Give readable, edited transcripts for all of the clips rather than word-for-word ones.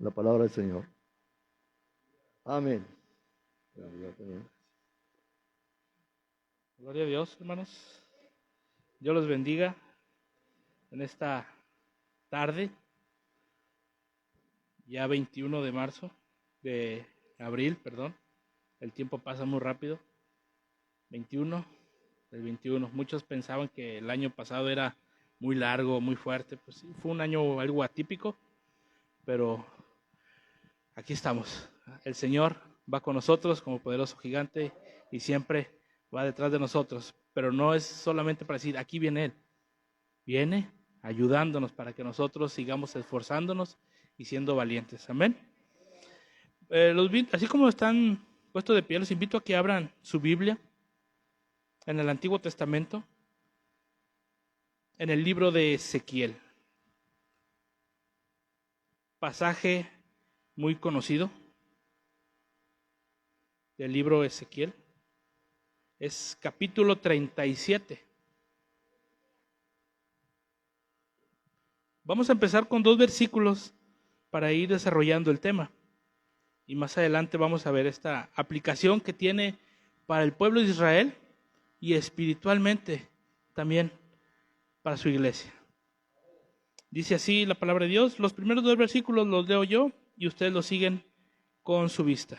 La palabra del Señor. Amén. Gloria a Dios, hermanos. Dios los bendiga en esta tarde, ya 21 de marzo, de abril, perdón. El tiempo pasa muy rápido. 21 del 21. Muchos pensaban que el año pasado era muy largo, muy fuerte. Pues sí, fue un año algo atípico, pero aquí estamos. El Señor va con nosotros como poderoso gigante y siempre va detrás de nosotros. Pero no es solamente para decir, aquí viene Él. Viene ayudándonos para que nosotros sigamos esforzándonos y siendo valientes. Amén. Así como están puestos de pie, los invito a que abran su Biblia en el Antiguo Testamento, en el libro de Ezequiel. Pasaje muy conocido del libro de Ezequiel. Es capítulo 37. Vamos a empezar con 2 versículos para ir desarrollando el tema. Y más adelante vamos a ver esta aplicación que tiene para el pueblo de Israel y espiritualmente también para su iglesia. Dice así la palabra de Dios. Los primeros 2 versículos los leo yo y ustedes los siguen con su vista.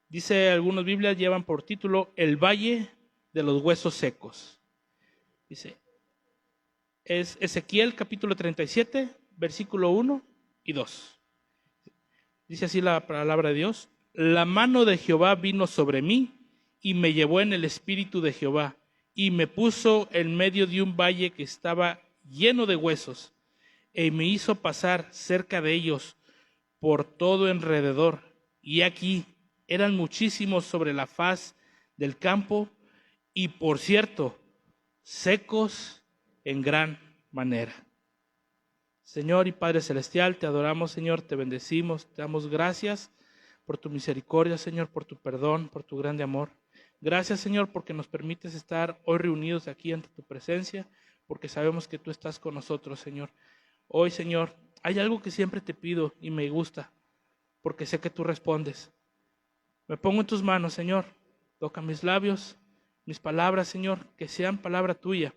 Dice, algunas Biblias llevan por título El Valle de los Huesos Secos. Dice, es Ezequiel capítulo 37, versículo 1 y 2. Dice así la palabra de Dios. La mano de Jehová vino sobre mí y me llevó en el espíritu de Jehová y me puso en medio de un valle que estaba lleno de huesos y me hizo pasar cerca de ellos por todo alrededor. Y aquí eran muchísimos sobre la faz del campo y, por cierto, secos en gran manera. Señor y Padre Celestial, te adoramos, Señor, te bendecimos, te damos gracias por tu misericordia, Señor, por tu perdón, por tu grande amor. Gracias, Señor, porque nos permites estar hoy reunidos aquí ante tu presencia, porque sabemos que tú estás con nosotros, Señor. Hoy, Señor, hay algo que siempre te pido y me gusta, porque sé que tú respondes. Me pongo en tus manos, Señor. Toca mis labios, mis palabras, Señor, que sean palabra tuya,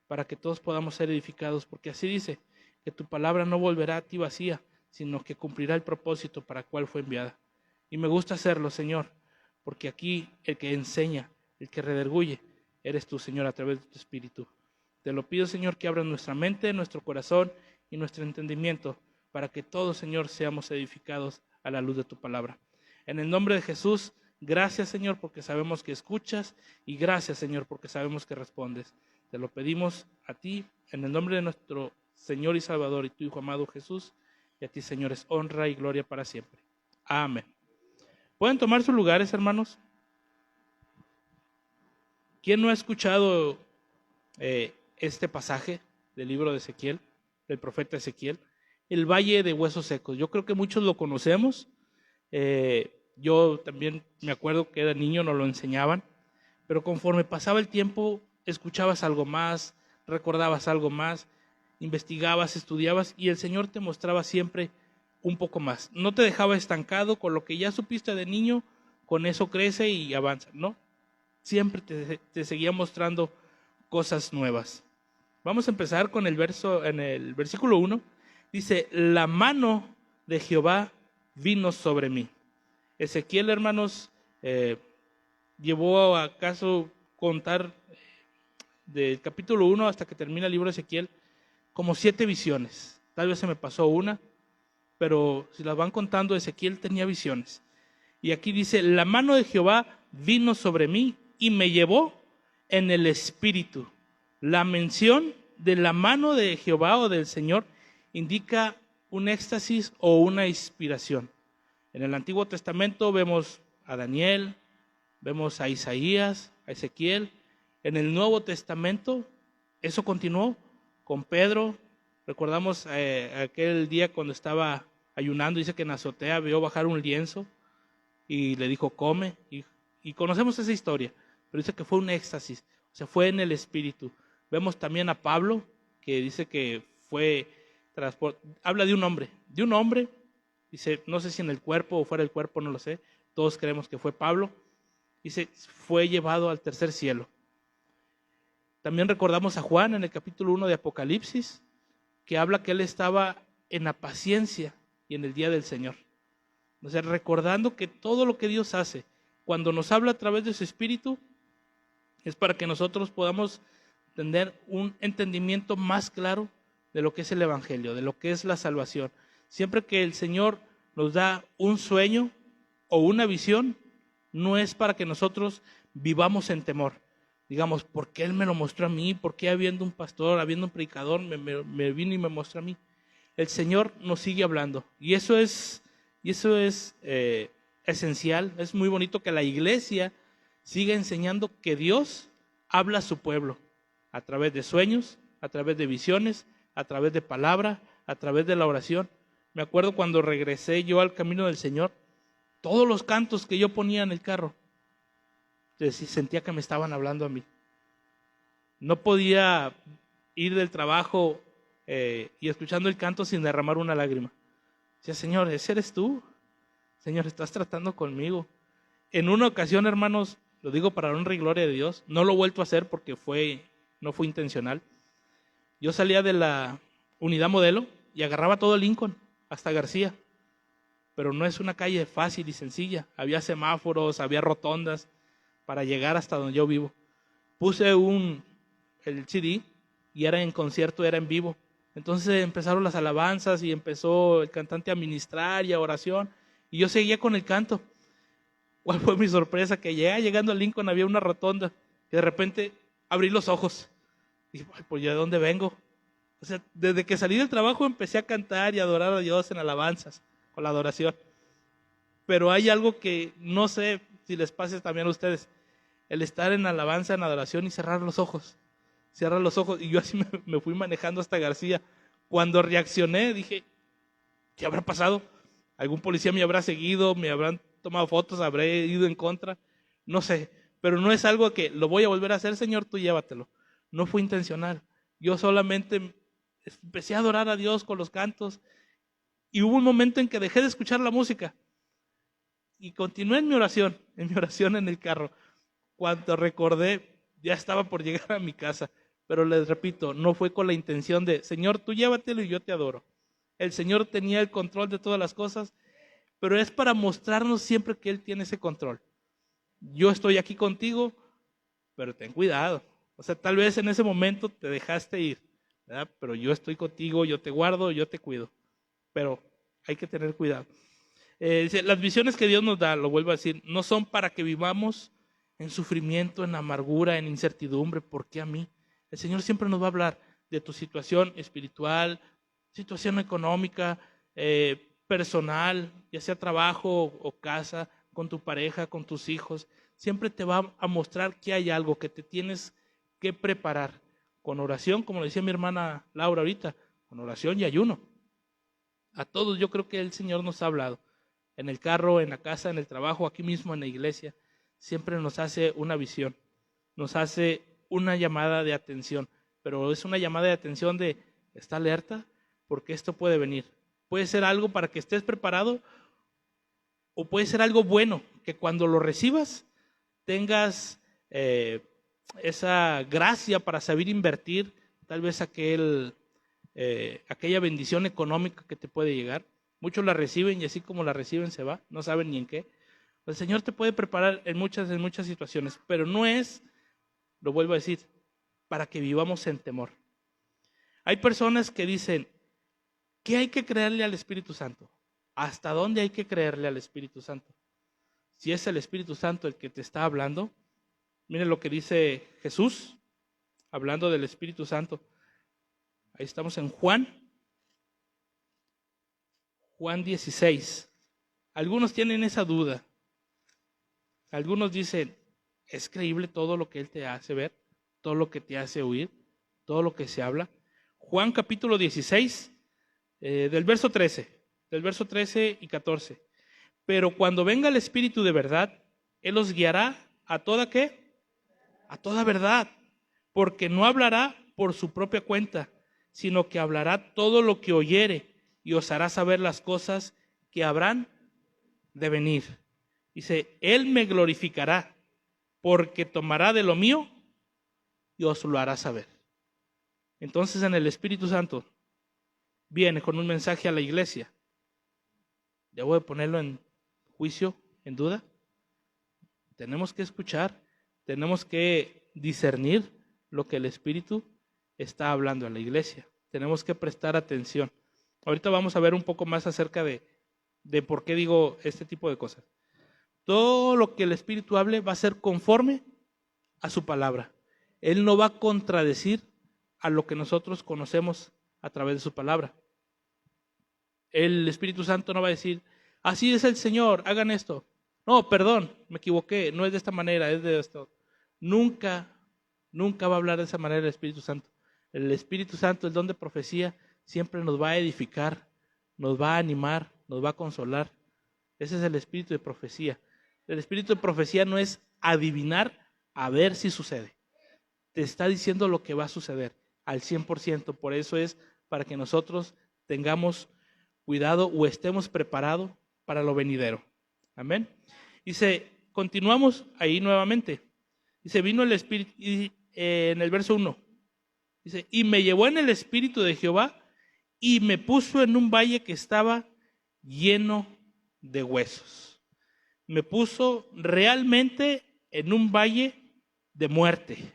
para que todos podamos ser edificados, porque así dice, que tu palabra no volverá a ti vacía, sino que cumplirá el propósito para el cual fue enviada. Y me gusta hacerlo, Señor, porque aquí el que enseña, el que redarguye, eres tú, Señor, a través de tu Espíritu. Te lo pido, Señor, que abras nuestra mente, nuestro corazón y nuestro entendimiento, para que todos, Señor, seamos edificados a la luz de tu palabra. En el nombre de Jesús, gracias, Señor, porque sabemos que escuchas, y gracias, Señor, porque sabemos que respondes. Te lo pedimos a ti, en el nombre de nuestro Señor y Salvador y tu Hijo amado Jesús, y a ti, Señor, es honra y gloria para siempre. Amén. ¿Pueden tomar sus lugares, hermanos? ¿Quién no ha escuchado este pasaje del libro de Ezequiel, del profeta Ezequiel? El Valle de Huesos Secos. Yo creo que muchos lo conocemos. Yo también me acuerdo que era niño, nos lo enseñaban, pero conforme pasaba el tiempo, escuchabas algo más, recordabas algo más, investigabas, estudiabas y el Señor te mostraba siempre un poco más. No te dejaba estancado con lo que ya supiste de niño, con eso crece y avanza, ¿no? Siempre te seguía mostrando cosas nuevas. Vamos a empezar con el verso, en el versículo 1. Dice, la mano de Jehová vino sobre mí. Ezequiel, hermanos, llevó a caso contar del capítulo 1 hasta que termina el libro de Ezequiel como 7 visiones. Tal vez se me pasó una, pero si las van contando, Ezequiel tenía visiones. Y aquí dice, la mano de Jehová vino sobre mí y me llevó en el espíritu. La mención de la mano de Jehová o del Señor indica un éxtasis o una inspiración. En el Antiguo Testamento vemos a Daniel, vemos a Isaías, a Ezequiel. En el Nuevo Testamento eso continuó con Pedro. Recordamos aquel día cuando estaba ayunando, dice que en la azotea vio bajar un lienzo y le dijo, come. Y conocemos esa historia, pero dice que fue un éxtasis, o sea, fue en el espíritu. Vemos también a Pablo, que dice que fue habla de un hombre Dice, no sé si en el cuerpo o fuera del cuerpo, no lo sé. Todos creemos que fue Pablo. Dice, fue llevado al tercer cielo. También recordamos a Juan en el capítulo 1 de Apocalipsis, que habla que él estaba en la paciencia y en el día del Señor. O sea, recordando que todo lo que Dios hace, cuando nos habla a través de su Espíritu, es para que nosotros podamos tener un entendimiento más claro de lo que es el Evangelio, de lo que es la salvación. Siempre que el Señor nos da un sueño o una visión, no es para que nosotros vivamos en temor. Digamos, ¿por qué Él me lo mostró a mí? ¿Por qué habiendo un pastor, habiendo un predicador, me vino y me mostró a mí? El Señor nos sigue hablando. Y eso es esencial. Es muy bonito que la iglesia siga enseñando que Dios habla a su pueblo a través de sueños, a través de visiones, a través de palabra, a través de la oración. Me acuerdo cuando regresé yo al camino del Señor, todos los cantos que yo ponía en el carro, sentía que me estaban hablando a mí. No podía ir del trabajo y escuchando el canto sin derramar una lágrima. Decía, Señor, ¿ese eres tú? Señor, estás tratando conmigo. En una ocasión, hermanos, lo digo para la honra y gloria de Dios, no lo he vuelto a hacer porque no fue intencional. Yo salía de la unidad modelo y agarraba todo Lincoln hasta García, pero no es una calle fácil y sencilla. Había semáforos, había rotondas para llegar hasta donde yo vivo. Puse el CD y era en concierto, era en vivo. Entonces empezaron las alabanzas y empezó el cantante a ministrar y a oración y yo seguía con el canto. ¿Cuál fue mi sorpresa? Que llegando a Lincoln había una rotonda y de repente abrí los ojos y dije, pues ¿yo de dónde vengo? O sea, desde que salí del trabajo empecé a cantar y a adorar a Dios en alabanzas, con la adoración. Pero hay algo que no sé si les pase también a ustedes, el estar en alabanza, en adoración y cerrar los ojos. Cierra los ojos y yo así me fui manejando hasta García. Cuando reaccioné dije, ¿qué habrá pasado? ¿Algún policía me habrá seguido? ¿Me habrán tomado fotos? ¿Habré ido en contra? No sé, pero no es algo que lo voy a volver a hacer, Señor, tú llévatelo. No fue intencional. Yo solamente empecé a adorar a Dios con los cantos y hubo un momento en que dejé de escuchar la música y continué en mi oración en el carro. Cuando recordé, ya estaba por llegar a mi casa. Pero les repito, no fue con la intención de, Señor, tú llévatelo y yo te adoro. El Señor tenía el control de todas las cosas, pero es para mostrarnos siempre que Él tiene ese control. Yo estoy aquí contigo, pero ten cuidado. O sea, tal vez en ese momento te dejaste ir, ¿verdad? Pero yo estoy contigo, yo te guardo, yo te cuido. Pero hay que tener cuidado. Las visiones que Dios nos da, lo vuelvo a decir, no son para que vivamos en sufrimiento, en amargura, en incertidumbre. ¿Por qué a mí? El Señor siempre nos va a hablar de tu situación espiritual, situación económica, personal, ya sea trabajo o casa, con tu pareja, con tus hijos. Siempre te va a mostrar que hay algo que te tienes que preparar. Con oración, como le decía mi hermana Laura ahorita, con oración y ayuno. A todos yo creo que el Señor nos ha hablado. En el carro, en la casa, en el trabajo, aquí mismo en la iglesia. Siempre nos hace una visión. Nos hace una llamada de atención, pero es una llamada de atención de, ¿está alerta? Porque esto puede venir. Puede ser algo para que estés preparado o puede ser algo bueno, que cuando lo recibas tengas esa gracia para saber invertir, tal vez aquella bendición económica que te puede llegar. Muchos la reciben y así como la reciben se va, no saben ni en qué. El Señor te puede preparar en muchas situaciones, pero no es, lo vuelvo a decir, para que vivamos en temor. Hay personas que dicen, ¿qué hay que creerle al Espíritu Santo? ¿Hasta dónde hay que creerle al Espíritu Santo? Si es el Espíritu Santo el que te está hablando, miren lo que dice Jesús, hablando del Espíritu Santo. Ahí estamos en Juan 16. Algunos tienen esa duda. Algunos dicen, ¿es creíble todo lo que Él te hace ver? ¿Todo lo que te hace oír? ¿Todo lo que se habla? Juan capítulo 16, del verso 13 y 14. Pero cuando venga el Espíritu de verdad, Él os guiará a toda ¿qué? A toda verdad. Porque no hablará por su propia cuenta, sino que hablará todo lo que oyere y os hará saber las cosas que habrán de venir. Dice, Él me glorificará, porque tomará de lo mío y os lo hará saber. Entonces en el Espíritu Santo viene con un mensaje a la iglesia. ¿Debo de ponerlo en juicio, en duda? Tenemos que escuchar, tenemos que discernir lo que el Espíritu está hablando a la iglesia. Tenemos que prestar atención. Ahorita vamos a ver un poco más acerca de por qué digo este tipo de cosas. Todo lo que el Espíritu hable va a ser conforme a su palabra. Él no va a contradecir a lo que nosotros conocemos a través de su palabra. El Espíritu Santo no va a decir, así es el Señor, hagan esto. No, perdón, me equivoqué, no es de esta manera, es de esto. Nunca va a hablar de esa manera el Espíritu Santo. El Espíritu Santo, el don de profecía, siempre nos va a edificar, nos va a animar, nos va a consolar. Ese es el espíritu de profecía. El espíritu de profecía no es adivinar a ver si sucede. Te está diciendo lo que va a suceder al 100%. Por eso es para que nosotros tengamos cuidado o estemos preparados para lo venidero. Amén. Dice, continuamos ahí nuevamente. Dice, vino el Espíritu, en el verso 1. Dice, y me llevó en el Espíritu de Jehová y me puso en un valle que estaba lleno de huesos. Me puso realmente en un valle de muerte.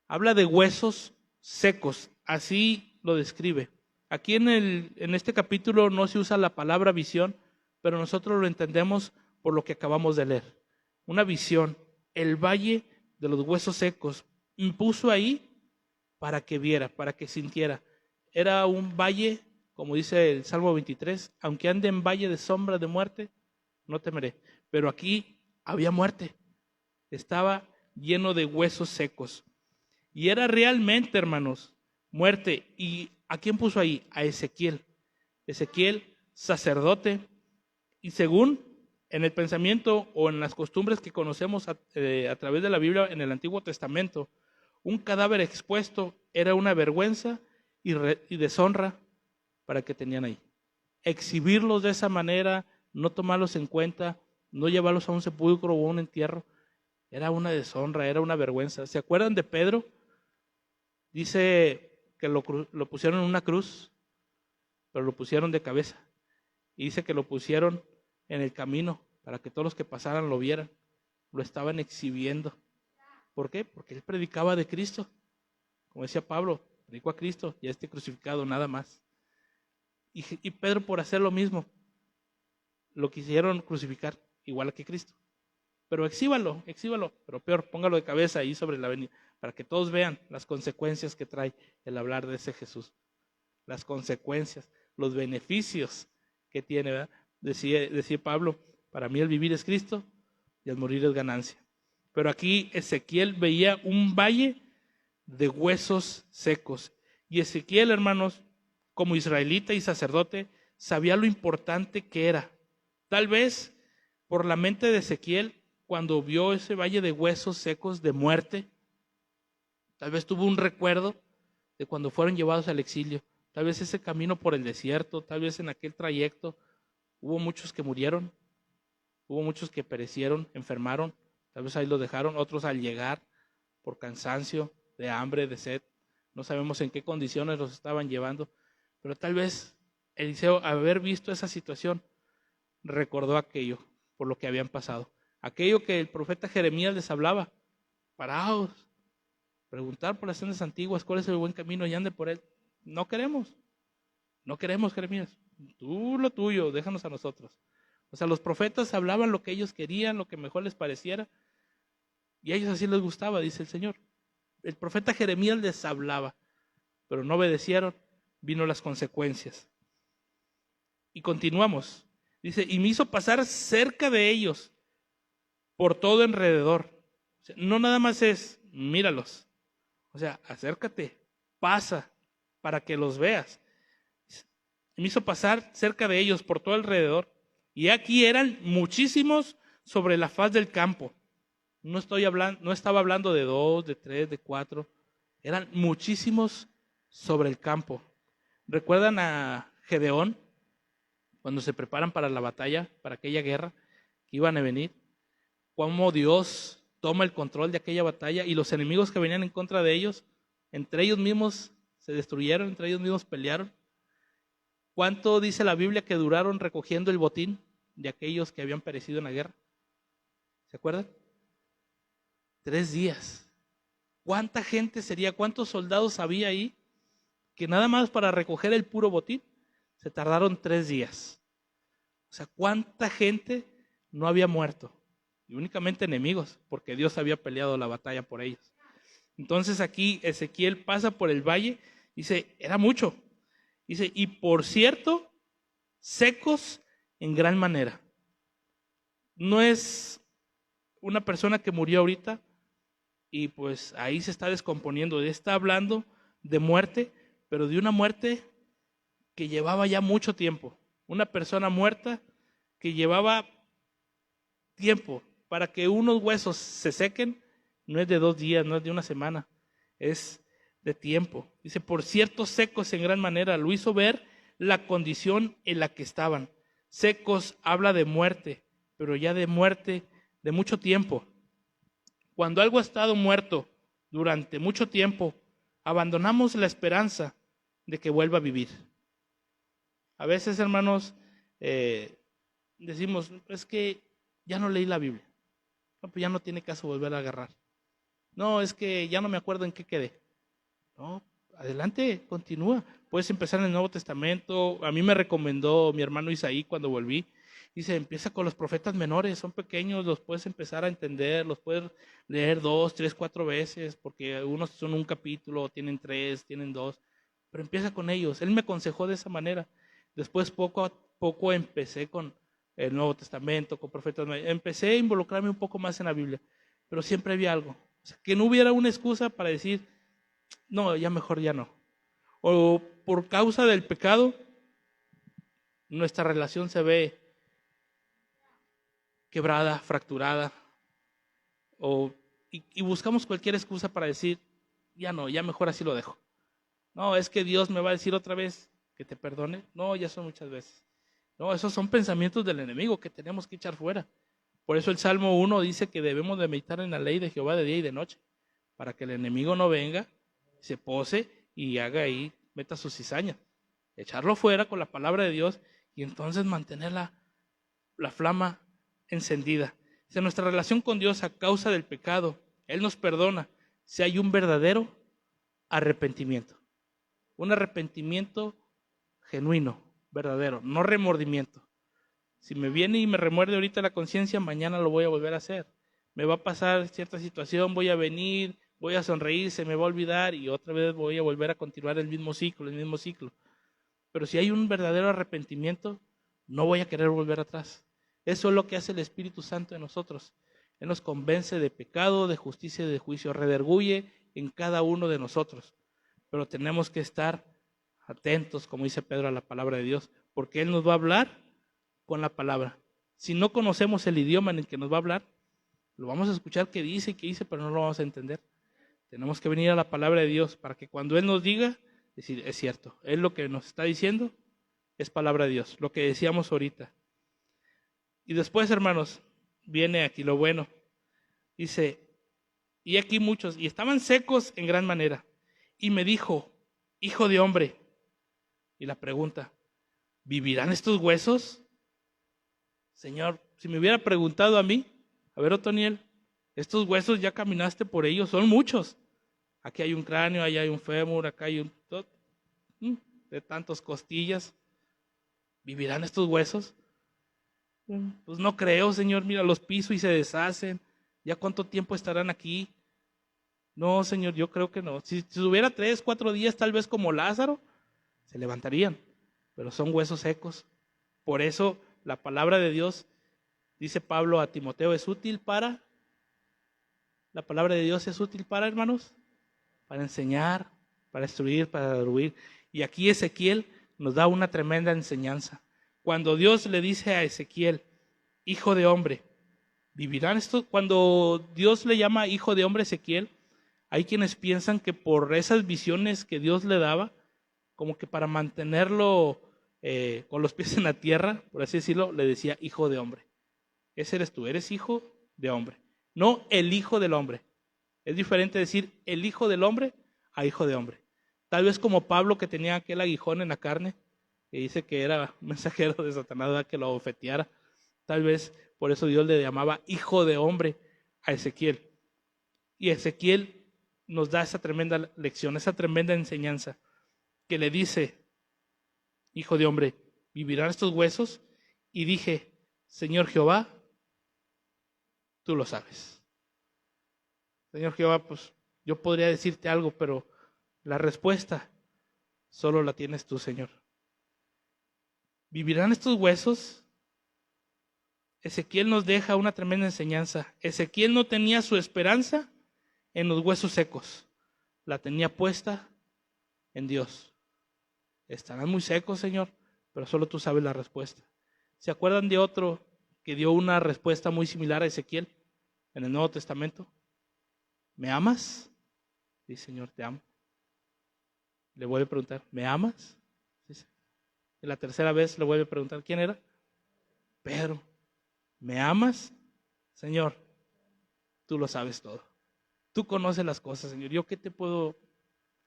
Habla de huesos secos, así lo describe. Aquí en este capítulo no se usa la palabra visión, pero nosotros lo entendemos por lo que acabamos de leer. Una visión, el valle de los huesos secos. Me puso ahí para que viera, para que sintiera. Era un valle, como dice el Salmo 23, aunque ande en valle de sombra de muerte, no temeré. Pero aquí había muerte. Estaba lleno de huesos secos. Y era realmente, hermanos, muerte. ¿Y a quién puso ahí? A Ezequiel. Ezequiel, sacerdote. Y según en el pensamiento o en las costumbres que conocemos a través de la Biblia en el Antiguo Testamento, un cadáver expuesto era una vergüenza y deshonra para que tenían ahí. Exhibirlos de esa manera, no tomarlos en cuenta, no llevarlos a un sepulcro o a un entierro, era una deshonra, era una vergüenza. ¿Se acuerdan de Pedro? Dice que lo pusieron en una cruz, pero lo pusieron de cabeza. Y dice que lo pusieron en el camino para que todos los que pasaran lo vieran. Lo estaban exhibiendo. ¿Por qué? Porque él predicaba de Cristo. Como decía Pablo, predicó a Cristo y a este crucificado, nada más. Y Pedro, por hacer lo mismo, lo quisieron crucificar igual que Cristo. Pero exhíbalo, pero peor, póngalo de cabeza ahí sobre la avenida, para que todos vean las consecuencias que trae el hablar de ese Jesús. Las consecuencias, los beneficios que tiene, ¿verdad? Decía Pablo, para mí el vivir es Cristo y el morir es ganancia. Pero aquí Ezequiel veía un valle de huesos secos. Y Ezequiel, hermanos, como israelita y sacerdote, sabía lo importante que era. Tal vez por la mente de Ezequiel, cuando vio ese valle de huesos secos de muerte, tal vez tuvo un recuerdo de cuando fueron llevados al exilio. Tal vez ese camino por el desierto, tal vez en aquel trayecto, hubo muchos que murieron, hubo muchos que perecieron, enfermaron, tal vez ahí los dejaron, otros al llegar por cansancio, de hambre, de sed. No sabemos en qué condiciones los estaban llevando, pero tal vez Eliseo, al haber visto esa situación, recordó aquello por lo que habían pasado. Aquello que el profeta Jeremías les hablaba. Paraos, preguntar por las sendas antiguas, cuál es el buen camino y ande por él. No queremos, Jeremías. Tú lo tuyo, déjanos a nosotros. O sea, los profetas hablaban lo que ellos querían, lo que mejor les pareciera, y a ellos así les gustaba, dice el Señor. El profeta Jeremías les hablaba, pero no obedecieron, vino las consecuencias. Y continuamos. Dice, y me hizo pasar cerca de ellos, por todo alrededor. O sea, no nada más es, míralos. O sea, acércate, pasa, para que los veas. Me hizo pasar cerca de ellos, por todo alrededor. Y aquí eran muchísimos sobre la faz del campo. No estaba hablando de 2, de 3, de 4. Eran muchísimos sobre el campo. ¿Recuerdan a Gedeón? cuando se preparan para la batalla, para aquella guerra que iban a venir, cómo Dios toma el control de aquella batalla y los enemigos que venían en contra de ellos, entre ellos mismos se destruyeron, entre ellos mismos pelearon. ¿Cuánto dice la Biblia que duraron recogiendo el botín de aquellos que habían perecido en la guerra? ¿Se acuerdan? 3 días. ¿Cuánta gente sería? ¿Cuántos soldados había ahí? Que nada más para recoger el puro botín se tardaron 3 días. O sea, ¿cuánta gente no había muerto? Y únicamente enemigos, porque Dios había peleado la batalla por ellos. Entonces aquí Ezequiel pasa por el valle, dice, era mucho. Dice, y por cierto, secos en gran manera. No es una persona que murió ahorita y pues ahí se está descomponiendo. Está hablando de muerte, pero de una muerte que llevaba ya mucho tiempo. Una persona muerta que llevaba tiempo. Para que unos huesos se sequen, no es de 2 días, no es de una semana, es de tiempo. Dice, por cierto, secos en gran manera. Lo hizo ver la condición en la que estaban. Secos habla de muerte, pero ya de muerte de mucho tiempo. Cuando algo ha estado muerto durante mucho tiempo, abandonamos la esperanza de que vuelva a vivir. A veces, hermanos, decimos, es que ya no leí la Biblia. No, pues ya no tiene caso volver a agarrar. No, es que ya no me acuerdo en qué quedé. No, adelante, continúa. Puedes empezar en el Nuevo Testamento. A mí me recomendó mi hermano Isaí cuando volví. Dice, empieza con los profetas menores, son pequeños, los puedes empezar a entender, los puedes leer 2, 3, 4 veces, porque algunos son un capítulo, tienen 3, tienen 2, pero empieza con ellos. Él me aconsejó de esa manera. Después poco a poco empecé con el Nuevo Testamento, con profetas. Empecé a involucrarme un poco más en la Biblia, pero siempre había algo. O sea, que no hubiera una excusa para decir, no, ya mejor ya no. O por causa del pecado, nuestra relación se ve quebrada, fracturada, y buscamos cualquier excusa para decir, ya no, ya mejor así lo dejo. No, es que Dios me va a decir otra vez que te perdone. No, ya son muchas veces. No, esos son pensamientos del enemigo que tenemos que echar fuera. Por eso el Salmo 1 dice que debemos de meditar en la ley de Jehová de día y de noche, para que el enemigo no venga, se pose y haga ahí, meta sus cizañas. Echarlo fuera con la palabra de Dios y entonces mantener la flama encendida. Si nuestra relación con Dios a causa del pecado, Él nos perdona si hay un verdadero arrepentimiento. Un arrepentimiento genuino, verdadero, no remordimiento. Si me viene y me remuerde ahorita la conciencia, mañana lo voy a volver a hacer. Me va a pasar cierta situación, voy a venir, voy a sonreír, se me va a olvidar y otra vez voy a volver a continuar el mismo ciclo. Pero si hay un verdadero arrepentimiento, no voy a querer volver atrás. Eso es lo que hace el Espíritu Santo en nosotros. Él nos convence de pecado, de justicia y de juicio, redarguye en cada uno de nosotros. Pero tenemos que estar atentos, como dice Pedro, a la palabra de Dios, porque Él nos va a hablar con la palabra. Si no conocemos el idioma en el que nos va a hablar, lo vamos a escuchar que dice, pero no lo vamos a entender. Tenemos que venir a la palabra de Dios para que cuando Él nos diga, decir, es cierto, Él lo que nos está diciendo es palabra de Dios, lo que decíamos ahorita. Y después, hermanos, viene aquí lo bueno. Dice, y aquí muchos, y estaban secos en gran manera. Y me dijo, hijo de hombre, y la pregunta, ¿vivirán estos huesos? Señor, si me hubiera preguntado a mí, a ver, Otoniel, estos huesos ya caminaste por ellos, son muchos. Aquí hay un cráneo, allá hay un fémur, acá hay un de tantas costillas. ¿Vivirán estos huesos? Pues no creo, Señor, mira, los piso y se deshacen. ¿Ya cuánto tiempo estarán aquí? No, Señor, yo creo que no. Si hubiera 3, 4 días, tal vez como Lázaro, se levantarían, pero son huesos secos. Por eso la palabra de Dios, dice Pablo a Timoteo, es útil para, la palabra de Dios es útil para, hermanos, para enseñar, para instruir, para redarguir. Y aquí Ezequiel nos da una tremenda enseñanza. Cuando Dios le dice a Ezequiel, hijo de hombre, ¿vivirán estos? Cuando Dios le llama hijo de hombre a Ezequiel, hay quienes piensan que por esas visiones que Dios le daba, como que para mantenerlo con los pies en la tierra, por así decirlo, le decía hijo de hombre. Ese eres tú, eres hijo de hombre, no el hijo del hombre. Es diferente decir el hijo del hombre a hijo de hombre. Tal vez como Pablo, que tenía aquel aguijón en la carne, que dice que era un mensajero de Satanás, ¿verdad?, que lo abofeteara. Tal vez por eso Dios le llamaba hijo de hombre a Ezequiel. Y Ezequiel nos da esa tremenda lección, esa tremenda enseñanza, que le dice, hijo de hombre, ¿vivirán estos huesos? Y dije, Señor Jehová, tú lo sabes. Señor Jehová, pues yo podría decirte algo, pero la respuesta solo la tienes tú, Señor. ¿Vivirán estos huesos? Ezequiel nos deja una tremenda enseñanza. Ezequiel no tenía su esperanza en los huesos secos, la tenía puesta en Dios. Estarán muy secos, Señor, pero solo tú sabes la respuesta. ¿Se acuerdan de otro que dio una respuesta muy similar a Ezequiel en el Nuevo Testamento? ¿Me amas? Sí, Señor, te amo. Le vuelve a preguntar, ¿me amas? Sí. Y la tercera vez le vuelve a preguntar, ¿quién era? Pedro. ¿Me amas? Señor, tú lo sabes todo. Tú conoces las cosas, Señor. ¿Yo qué te puedo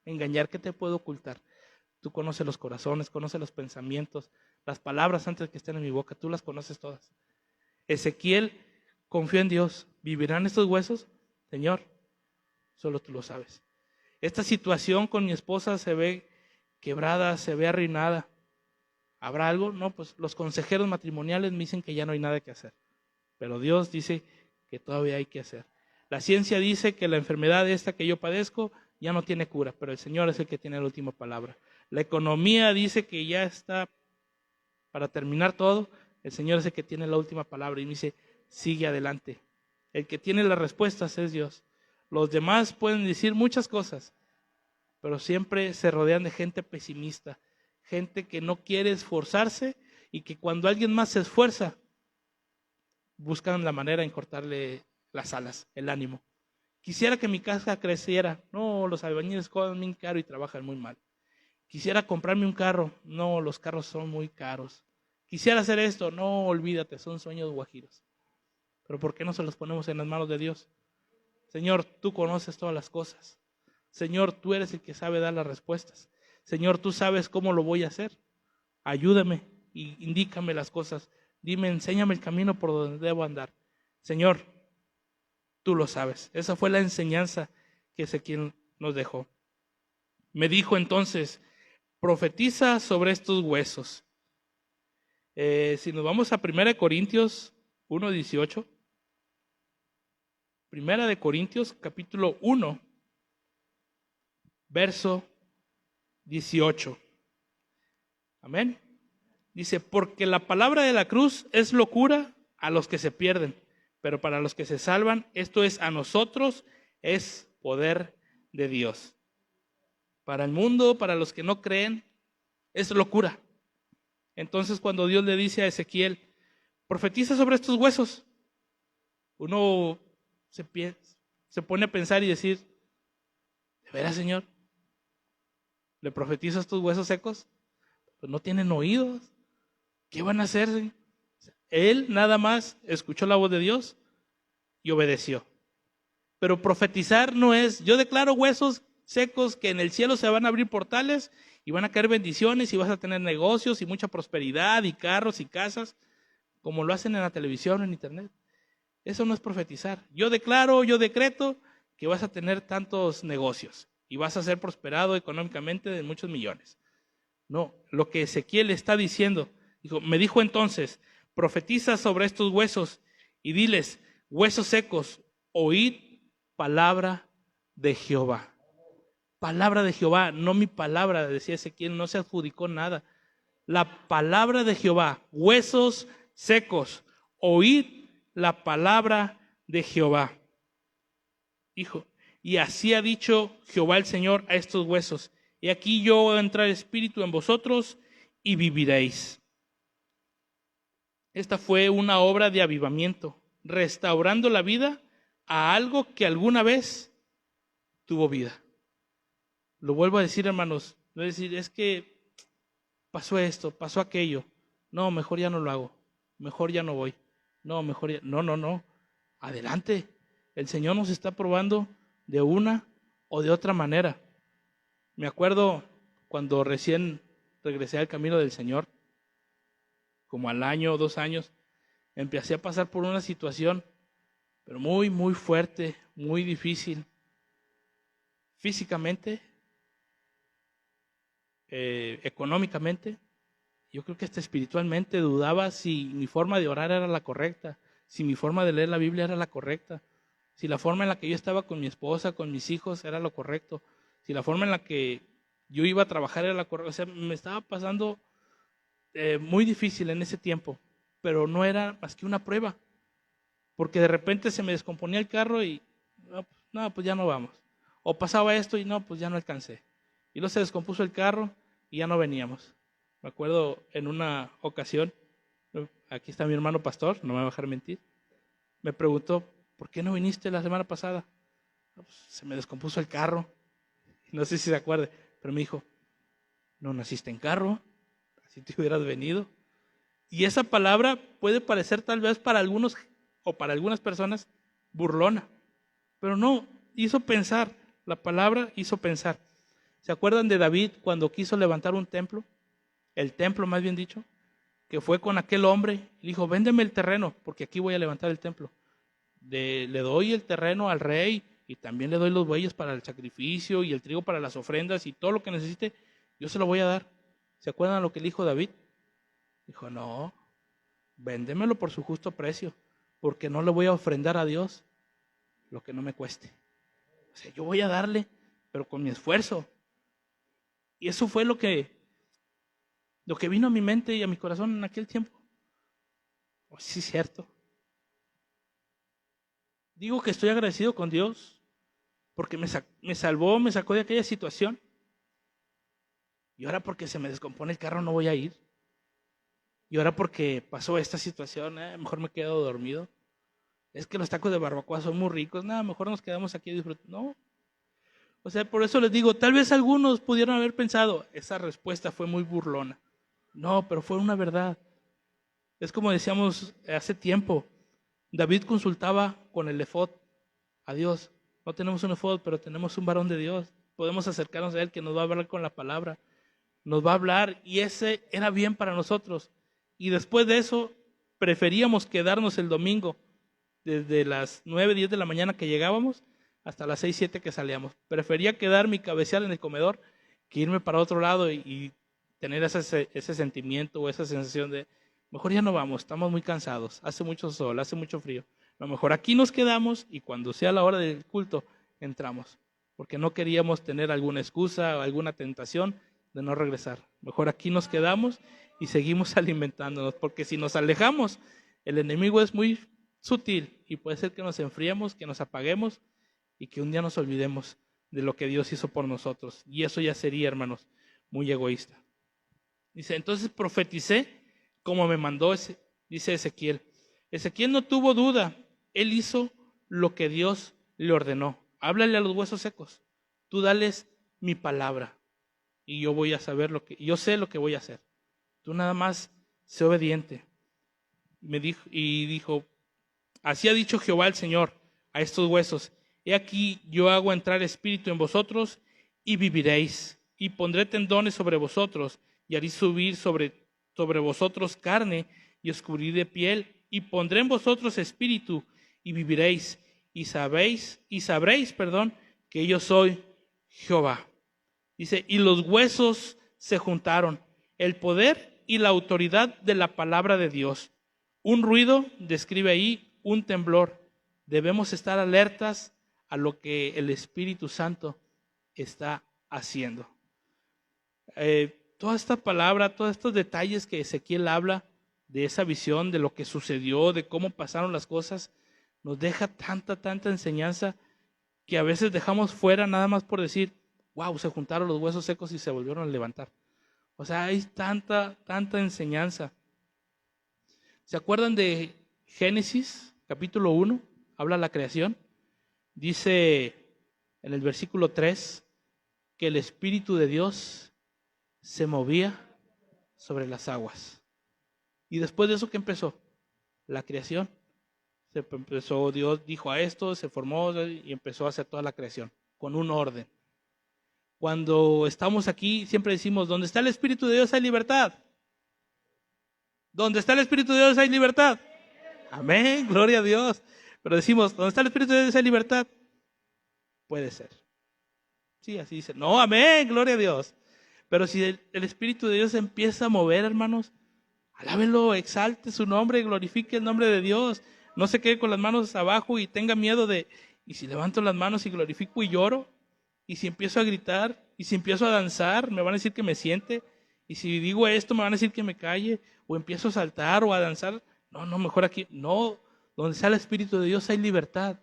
engañar? ¿Qué te puedo ocultar? Tú conoces los corazones, conoces los pensamientos, las palabras antes que estén en mi boca, tú las conoces todas. Ezequiel confió en Dios. ¿Vivirán estos huesos? Señor, solo tú lo sabes. Esta situación con mi esposa se ve quebrada, se ve arruinada. ¿Habrá algo? No, pues los consejeros matrimoniales me dicen que ya no hay nada que hacer. Pero Dios dice que todavía hay que hacer. La ciencia dice que la enfermedad esta que yo padezco ya no tiene cura, pero el Señor es el que tiene la última palabra. La economía dice que ya está para terminar todo. El Señor es el que tiene la última palabra y me dice, sigue adelante. El que tiene las respuestas es Dios. Los demás pueden decir muchas cosas, pero siempre se rodean de gente pesimista, gente que no quiere esforzarse y que cuando alguien más se esfuerza, buscan la manera en cortarle las alas, el ánimo. Quisiera que mi casa creciera. No, los albañiles cobran bien caro y trabajan muy mal. Quisiera comprarme un carro. No, los carros son muy caros. Quisiera hacer esto. No, olvídate, son sueños guajiros. Pero ¿por qué no se los ponemos en las manos de Dios? Señor, tú conoces todas las cosas. Señor, tú eres el que sabe dar las respuestas. Señor, tú sabes cómo lo voy a hacer. Ayúdame y indícame las cosas. Dime, enséñame el camino por donde debo andar. Señor, tú lo sabes. Esa fue la enseñanza que Ezequiel nos dejó. Me dijo entonces, profetiza sobre estos huesos. Si nos vamos a 1 Corintios 1:18. 1 Corintios capítulo 1, verso 18. Amén. Dice, porque la palabra de la cruz es locura a los que se pierden, pero para los que se salvan, esto es a nosotros, es poder de Dios. Para el mundo, para los que no creen, es locura. Entonces cuando Dios le dice a Ezequiel, profetiza sobre estos huesos, uno se pone a pensar y decir, ¿de veras, Señor? ¿Le profetizo a estos huesos secos? Pues no tienen oídos. ¿Qué van a hacer? Él nada más escuchó la voz de Dios y obedeció. Pero profetizar no es, yo declaro huesos secos que en el cielo se van a abrir portales y van a caer bendiciones y vas a tener negocios y mucha prosperidad y carros y casas, como lo hacen en la televisión o en internet. Eso no es profetizar. Yo declaro, yo decreto que vas a tener tantos negocios y vas a ser prosperado económicamente de muchos millones. No, lo que Ezequiel está diciendo, me dijo entonces, profetiza sobre estos huesos y diles, huesos secos, oíd palabra de Jehová. Palabra de Jehová, no mi palabra, decía Ezequiel, no se adjudicó nada. La palabra de Jehová, huesos secos, oíd la palabra de Jehová. Hijo, y así ha dicho Jehová el Señor a estos huesos. Y aquí yo voy a entrar espíritu en vosotros y viviréis. Esta fue una obra de avivamiento, restaurando la vida a algo que alguna vez tuvo vida. Lo vuelvo a decir, hermanos, no es decir, es que pasó esto, pasó aquello. No, mejor ya no lo hago. Mejor ya no voy. No, mejor ya. No. Adelante. El Señor nos está probando de una o de otra manera. Me acuerdo cuando recién regresé al camino del Señor, como al año o 2 años, empecé a pasar por una situación, pero muy, muy fuerte, muy difícil. Físicamente, económicamente, yo creo que hasta espiritualmente dudaba si mi forma de orar era la correcta, si mi forma de leer la Biblia era la correcta, si la forma en la que yo estaba con mi esposa, con mis hijos era lo correcto, si la forma en la que yo iba a trabajar era la correcta. O sea, me estaba pasando muy difícil en ese tiempo, pero no era más que una prueba, porque de repente se me descomponía el carro y no, pues ya no vamos. O pasaba esto y no, pues ya no alcancé. Y luego se descompuso el carro y ya no veníamos. Me acuerdo en una ocasión, aquí está mi hermano pastor, no me va a dejar mentir, me preguntó, ¿por qué no viniste la semana pasada? Pues, se me descompuso el carro. No sé si se acuerde, pero me dijo, no naciste en carro, así te hubieras venido. Y esa palabra puede parecer tal vez para algunos o para algunas personas burlona, pero no, hizo pensar, la palabra hizo pensar. ¿Se acuerdan de David cuando quiso levantar un templo? El templo, más bien dicho, que fue con aquel hombre y dijo, véndeme el terreno, porque aquí voy a levantar el templo. Le doy el terreno al rey y también le doy los bueyes para el sacrificio y el trigo para las ofrendas y todo lo que necesite, yo se lo voy a dar. ¿Se acuerdan lo que le dijo David? Dijo, no, véndemelo por su justo precio, porque no le voy a ofrendar a Dios lo que no me cueste. O sea, yo voy a darle, pero con mi esfuerzo. Y eso fue lo que vino a mi mente y a mi corazón en aquel tiempo. Oh, sí, es cierto. Digo que estoy agradecido con Dios porque me salvó, me sacó de aquella situación. Y ahora porque se me descompone el carro no voy a ir. Y ahora porque pasó esta situación, mejor me quedo dormido. Es que los tacos de barbacoa son muy ricos. Nada, mejor nos quedamos aquí a disfrutar. No. O sea, por eso les digo, tal vez algunos pudieron haber pensado, esa respuesta fue muy burlona. No, pero fue una verdad. Es como decíamos hace tiempo, David consultaba con el efod a Dios. No tenemos un efod, pero tenemos un varón de Dios. Podemos acercarnos a él que nos va a hablar con la palabra. Nos va a hablar y ese era bien para nosotros. Y después de eso, preferíamos quedarnos el domingo desde las 9, 10 de la mañana que llegábamos hasta las 6, 7 que salíamos. Prefería quedarme y cabecear en el comedor que irme para otro lado y tener ese sentimiento o esa sensación de, mejor ya no vamos, estamos muy cansados, hace mucho sol, hace mucho frío. A lo mejor aquí nos quedamos y cuando sea la hora del culto, entramos. Porque no queríamos tener alguna excusa o alguna tentación de no regresar. Mejor aquí nos quedamos y seguimos alimentándonos. Porque si nos alejamos, el enemigo es muy sutil y puede ser que nos enfriemos, que nos apaguemos y que un día nos olvidemos de lo que Dios hizo por nosotros. Y eso ya sería, hermanos, muy egoísta. Dice, entonces profeticé como me mandó, dice Ezequiel. Ezequiel no tuvo duda, él hizo lo que Dios le ordenó. Háblale a los huesos secos, tú dales mi palabra y yo voy a saber yo sé lo que voy a hacer. Tú nada más sé obediente. Dijo, así ha dicho Jehová el Señor a estos huesos, he aquí yo hago entrar espíritu en vosotros y viviréis, y pondré tendones sobre vosotros, y haré subir sobre vosotros carne, y os cubriré piel, y pondré en vosotros espíritu, y viviréis, y sabréis, que yo soy Jehová. Dice, y los huesos se juntaron, el poder y la autoridad de la palabra de Dios. Un ruido, describe ahí, un temblor. Debemos estar alertas a lo que el Espíritu Santo está haciendo. Toda esta palabra, todos estos detalles que Ezequiel habla de esa visión, de lo que sucedió, de cómo pasaron las cosas, nos deja tanta enseñanza que a veces dejamos fuera nada más por decir, wow, se juntaron los huesos secos y se volvieron a levantar. O sea, hay tanta enseñanza. ¿Se acuerdan de Génesis, capítulo 1? Habla la creación. Dice en el versículo 3 que el Espíritu de Dios se movía sobre las aguas. Y después de eso, ¿qué empezó? La creación. Dios dijo a esto, se formó y empezó a hacer toda la creación con un orden. Cuando estamos aquí, siempre decimos, donde está el Espíritu de Dios hay libertad. Donde está el Espíritu de Dios hay libertad. Amén, gloria a Dios. Pero decimos, donde está el Espíritu de Dios hay libertad. Puede ser. Sí, así dice. No, amén, gloria a Dios. Pero si el Espíritu de Dios empieza a mover, hermanos, alábelo, exalte su nombre, glorifique el nombre de Dios. No se quede con las manos abajo y tenga miedo de, y si levanto las manos y glorifico y lloro, y si empiezo a gritar, y si empiezo a danzar, me van a decir que me siente, y si digo esto, me van a decir que me calle, o empiezo a saltar o a danzar. No, mejor aquí. No, donde está el Espíritu de Dios hay libertad.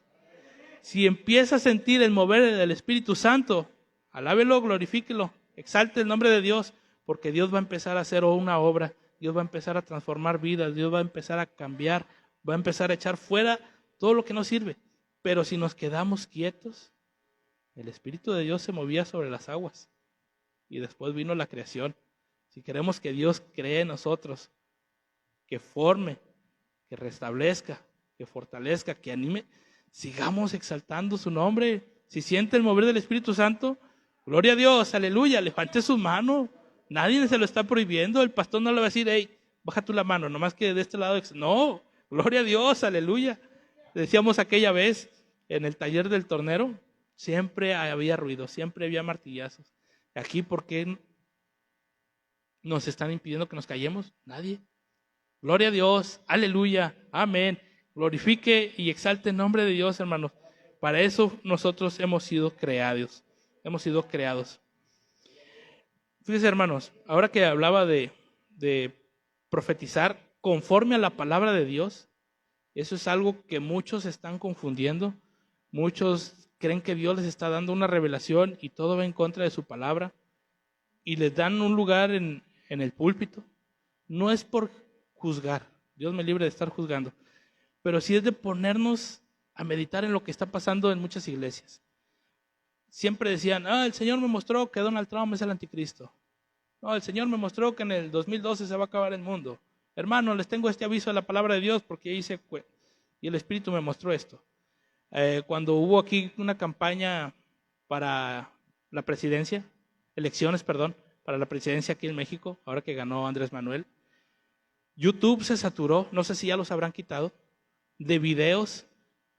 Si empieza a sentir el mover del Espíritu Santo, alábelo, glorifíquelo, exalte el nombre de Dios, porque Dios va a empezar a hacer una obra, Dios va a empezar a transformar vidas, Dios va a empezar a cambiar, va a empezar a echar fuera todo lo que no sirve. Pero si nos quedamos quietos, el Espíritu de Dios se movía sobre las aguas y después vino la creación. Si queremos que Dios cree en nosotros, que forme, que restablezca, que fortalezca, que anime, sigamos exaltando su nombre. Si siente el mover del Espíritu Santo, gloria a Dios, aleluya, levante su mano. Nadie se lo está prohibiendo. El pastor no le va a decir, hey, baja tú la mano, nomás que de este lado. No, gloria a Dios, aleluya. Decíamos aquella vez en el taller del tornero, siempre había ruido, siempre había martillazos. Aquí, ¿por qué nos están impidiendo que nos callemos? Nadie. Gloria a Dios, aleluya, amén. Glorifique y exalte el nombre de Dios, hermanos. Para eso nosotros hemos sido creados. Hemos sido creados. Fíjense, hermanos, ahora que hablaba de profetizar conforme a la palabra de Dios, eso es algo que muchos están confundiendo. Muchos creen que Dios les está dando una revelación y todo va en contra de su palabra. Y les dan un lugar en el púlpito. No es por juzgar, Dios me libre de estar juzgando, pero sí es de ponernos a meditar en lo que está pasando en muchas iglesias. Siempre decían, el Señor me mostró que Donald Trump es el anticristo. No, el Señor me mostró que en el 2012 se va a acabar el mundo. Hermano, les tengo este aviso de la palabra de Dios porque hice, y el Espíritu me mostró esto. Cuando hubo aquí una campaña para la presidencia, elecciones, perdón, para la presidencia aquí en México, ahora que ganó Andrés Manuel, YouTube se saturó, no sé si ya los habrán quitado, de videos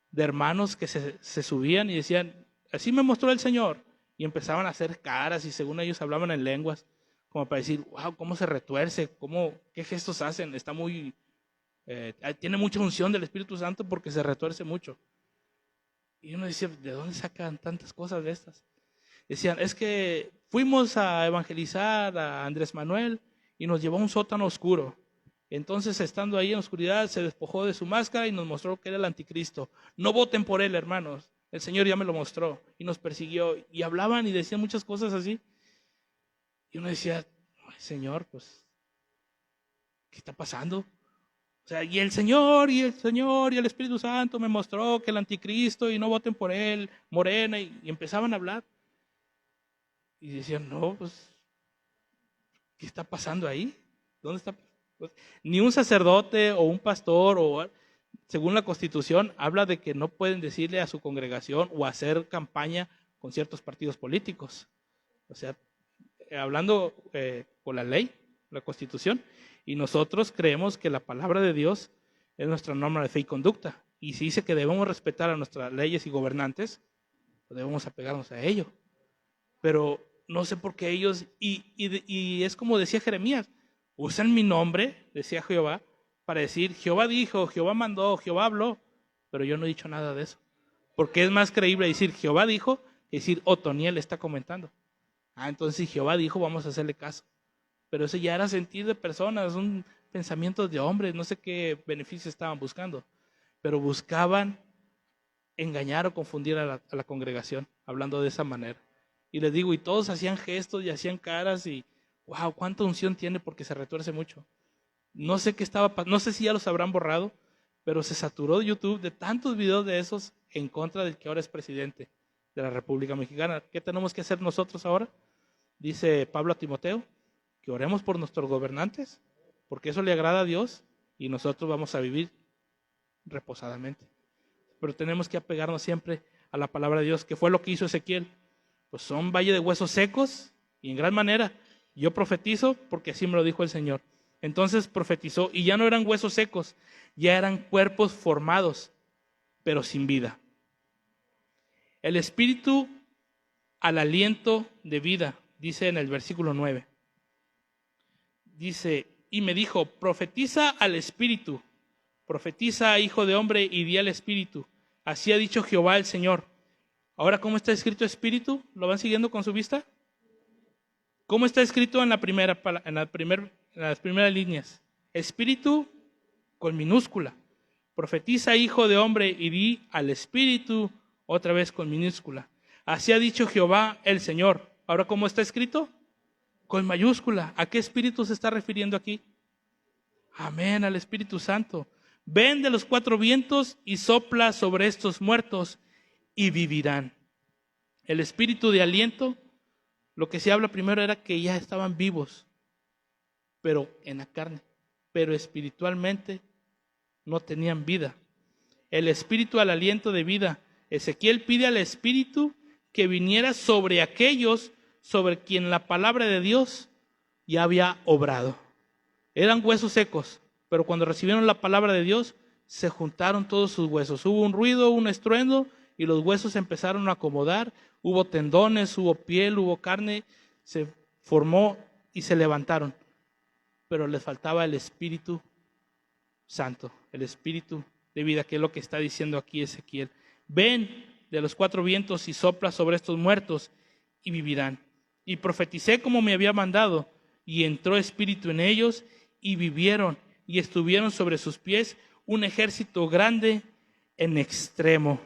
de hermanos que se subían y decían, así me mostró el Señor. Y empezaban a hacer caras y según ellos hablaban en lenguas, como para decir, wow, cómo se retuerce, qué gestos hacen, está muy, tiene mucha unción del Espíritu Santo porque se retuerce mucho. Y uno decía, ¿de dónde sacan tantas cosas de estas? Decían, es que fuimos a evangelizar a Andrés Manuel y nos llevó a un sótano oscuro. Entonces, estando ahí en la oscuridad, se despojó de su máscara y nos mostró que era el anticristo. No voten por él, hermanos. El Señor ya me lo mostró y nos persiguió. Y hablaban y decían muchas cosas así. Y uno decía, ay, Señor, pues, ¿qué está pasando? O sea, y el Señor y el Espíritu Santo me mostró que el anticristo y no voten por él, Morena. Y empezaban a hablar. Y decían, no, pues, ¿qué está pasando ahí? ¿Dónde está? Ni un sacerdote o un pastor, o según la Constitución, habla de que no pueden decirle a su congregación o hacer campaña con ciertos partidos políticos. O sea, hablando con la ley, la Constitución, y nosotros creemos que la palabra de Dios es nuestra norma de fe y conducta. Y si dice que debemos respetar a nuestras leyes y gobernantes, pues debemos apegarnos a ello. Pero no sé por qué ellos, y es como decía Jeremías, usan mi nombre, decía Jehová, para decir, Jehová dijo, Jehová mandó, Jehová habló, pero yo no he dicho nada de eso. Porque es más creíble decir Jehová dijo que decir Otoniel está comentando. Entonces si Jehová dijo, vamos a hacerle caso. Pero eso ya era sentir de personas, un pensamiento de hombres, no sé qué beneficio estaban buscando. Pero buscaban engañar o confundir a la congregación, hablando de esa manera. Y les digo, y todos hacían gestos y hacían caras y wow, cuánta unción tiene porque se retuerce mucho. No sé qué no sé si ya los habrán borrado, pero se saturó YouTube de tantos videos de esos en contra del que ahora es presidente de la República Mexicana. ¿Qué tenemos que hacer nosotros ahora? Dice Pablo a Timoteo, que oremos por nuestros gobernantes, porque eso le agrada a Dios y nosotros vamos a vivir reposadamente. Pero tenemos que apegarnos siempre a la palabra de Dios, que fue lo que hizo Ezequiel. Pues son valle de huesos secos y en gran manera. Yo profetizo porque así me lo dijo el Señor. Entonces profetizó y ya no eran huesos secos, ya eran cuerpos formados, pero sin vida. El espíritu al aliento de vida, dice en el versículo 9. Dice, y me dijo, profetiza al espíritu, profetiza, hijo de hombre, y di al espíritu. Así ha dicho Jehová el Señor. Ahora, ¿cómo está escrito espíritu? ¿Lo van siguiendo con su vista? ¿Cómo está escrito en las primeras líneas? Espíritu con minúscula. Profetiza, hijo de hombre, y di al espíritu, otra vez con minúscula. Así ha dicho Jehová el Señor. Ahora, ¿cómo está escrito? Con mayúscula. ¿A qué espíritu se está refiriendo aquí? Amén, al Espíritu Santo. Ven de los cuatro vientos y sopla sobre estos muertos y vivirán. El espíritu de aliento, lo que se habla primero era que ya estaban vivos, pero en la carne, pero espiritualmente no tenían vida. El espíritu al aliento de vida. Ezequiel pide al espíritu que viniera sobre aquellos sobre quien la palabra de Dios ya había obrado. Eran huesos secos, pero cuando recibieron la palabra de Dios, se juntaron todos sus huesos. Hubo un ruido, un estruendo, y los huesos se empezaron a acomodar. Hubo tendones, hubo piel, hubo carne, se formó y se levantaron. Pero les faltaba el Espíritu Santo, el Espíritu de vida, que es lo que está diciendo aquí Ezequiel. Ven de los cuatro vientos y sopla sobre estos muertos y vivirán. Y profeticé como me había mandado, y entró espíritu en ellos, y vivieron, y estuvieron sobre sus pies un ejército grande en extremo.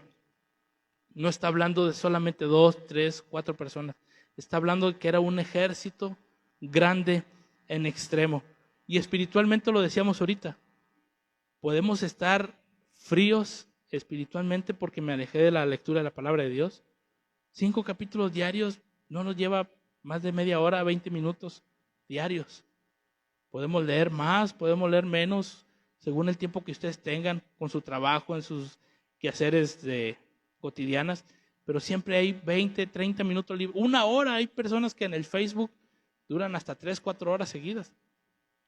No está hablando de solamente 2, 3, 4 personas. Está hablando de que era un ejército grande en extremo. Y espiritualmente lo decíamos ahorita. Podemos estar fríos espiritualmente porque me alejé de la lectura de la palabra de Dios. 5 capítulos diarios no nos lleva más de media hora, 20 minutos diarios. Podemos leer más, podemos leer menos, según el tiempo que ustedes tengan con su trabajo, en sus quehaceres cotidianas, pero siempre hay 20, 30 minutos libres. 1 hora, hay personas que en el Facebook duran hasta 3, 4 horas seguidas.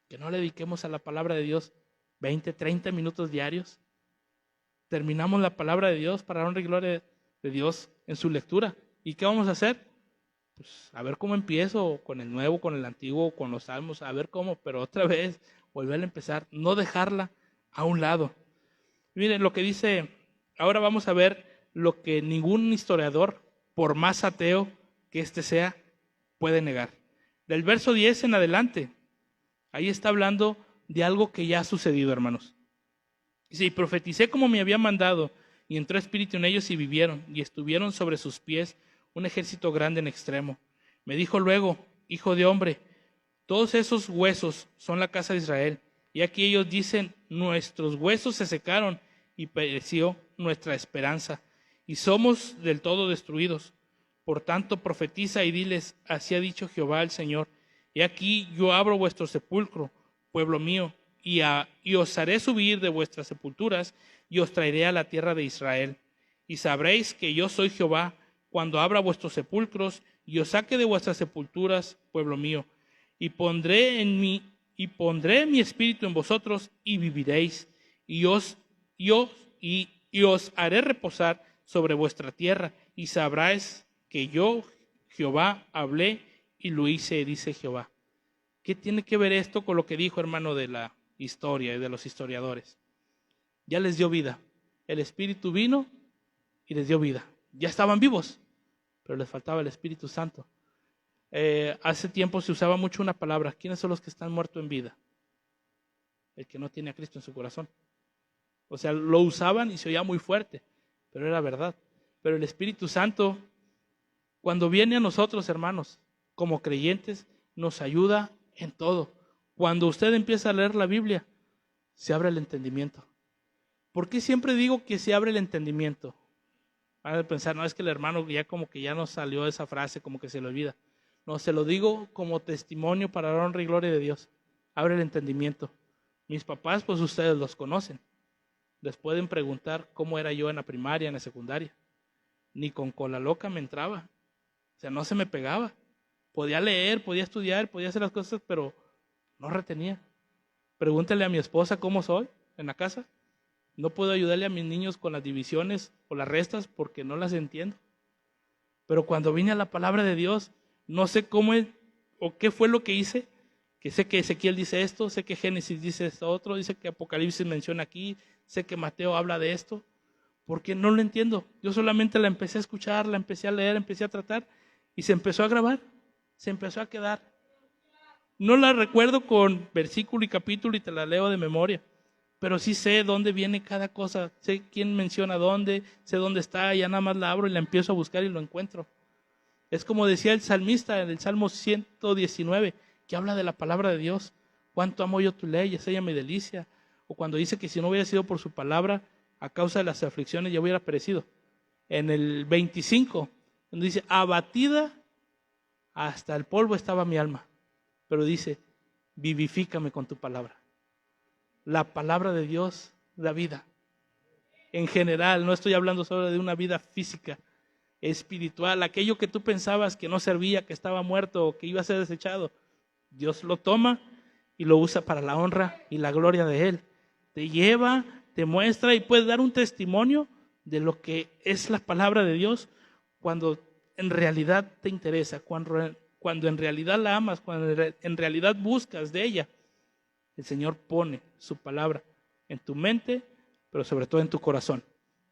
Que no le dediquemos a la palabra de Dios 20, 30 minutos diarios. Terminamos la palabra de Dios para honra y gloria de Dios en su lectura. ¿Y qué vamos a hacer? Pues a ver cómo empiezo, con el nuevo, con el antiguo, con los salmos, a ver cómo, pero otra vez volver a empezar, no dejarla a un lado. Miren lo que dice, ahora vamos a ver lo que ningún historiador, por más ateo que éste sea, puede negar. Del verso 10 en adelante, ahí está hablando de algo que ya ha sucedido, hermanos. Dice, y profeticé como me había mandado, y entró espíritu en ellos y vivieron, y estuvieron sobre sus pies un ejército grande en extremo. Me dijo luego, hijo de hombre, todos esos huesos son la casa de Israel. Y aquí ellos dicen, nuestros huesos se secaron y pereció nuestra esperanza, y somos del todo destruidos. Por tanto, profetiza y diles, así ha dicho Jehová el Señor. He aquí yo abro vuestro sepulcro, pueblo mío, y os haré subir de vuestras sepulturas, y os traeré a la tierra de Israel. Y sabréis que yo soy Jehová, cuando abra vuestros sepulcros, y os saque de vuestras sepulturas, pueblo mío, y pondré mi espíritu en vosotros, y viviréis, y os haré reposar sobre vuestra tierra, y sabréis que yo, Jehová, hablé y lo hice, dice Jehová. ¿Qué tiene que ver esto con lo que dijo, hermano, de la historia y de los historiadores? Ya les dio vida. El Espíritu vino y les dio vida. Ya estaban vivos, pero les faltaba el Espíritu Santo. Hace tiempo se usaba mucho una palabra. ¿Quiénes son los que están muertos en vida? El que no tiene a Cristo en su corazón. O sea, lo usaban y se oía muy fuerte, pero era verdad. Pero el Espíritu Santo, cuando viene a nosotros, hermanos, como creyentes, nos ayuda en todo. Cuando usted empieza a leer la Biblia, se abre el entendimiento. ¿Por qué siempre digo que se abre el entendimiento? Van a pensar, no, es que el hermano ya como que ya nos salió esa frase, como que se le olvida. No, se lo digo como testimonio para la honra y gloria de Dios. Abre el entendimiento. Mis papás, pues ustedes los conocen. Les pueden preguntar cómo era yo en la primaria, en la secundaria. Ni con cola loca me entraba. O sea, no se me pegaba. Podía leer, podía estudiar, podía hacer las cosas, pero no retenía. Pregúntale a mi esposa cómo soy en la casa. No puedo ayudarle a mis niños con las divisiones o las restas porque no las entiendo. Pero cuando vine a la palabra de Dios, no sé cómo es o qué fue lo que hice, que sé que Ezequiel dice esto, sé que Génesis dice esto otro, dice que Apocalipsis menciona aquí, sé que Mateo habla de esto, porque no lo entiendo. Yo solamente la empecé a escuchar, la empecé a leer, empecé a tratar y se empezó a grabar, se empezó a quedar. No la recuerdo con versículo y capítulo y te la leo de memoria, pero sí sé dónde viene cada cosa, sé quién menciona dónde, sé dónde está, ya nada más la abro y la empiezo a buscar y lo encuentro. Es como decía el salmista en el Salmo 119, que habla de la palabra de Dios. Cuánto amo yo tu ley, es ella mi delicia. O cuando dice que si no hubiera sido por su palabra, a causa de las aflicciones ya hubiera perecido. En el 25, donde dice, abatida hasta el polvo estaba mi alma. Pero dice, vivifícame con tu palabra. La palabra de Dios da vida. En general, no estoy hablando solo de una vida física, espiritual, aquello que tú pensabas que no servía, que estaba muerto o que iba a ser desechado. Dios lo toma y lo usa para la honra y la gloria de Él. Te lleva, te muestra y puedes dar un testimonio de lo que es la palabra de Dios cuando en realidad te interesa, cuando en realidad la amas, cuando en realidad buscas de ella. El Señor pone su palabra en tu mente, pero sobre todo en tu corazón.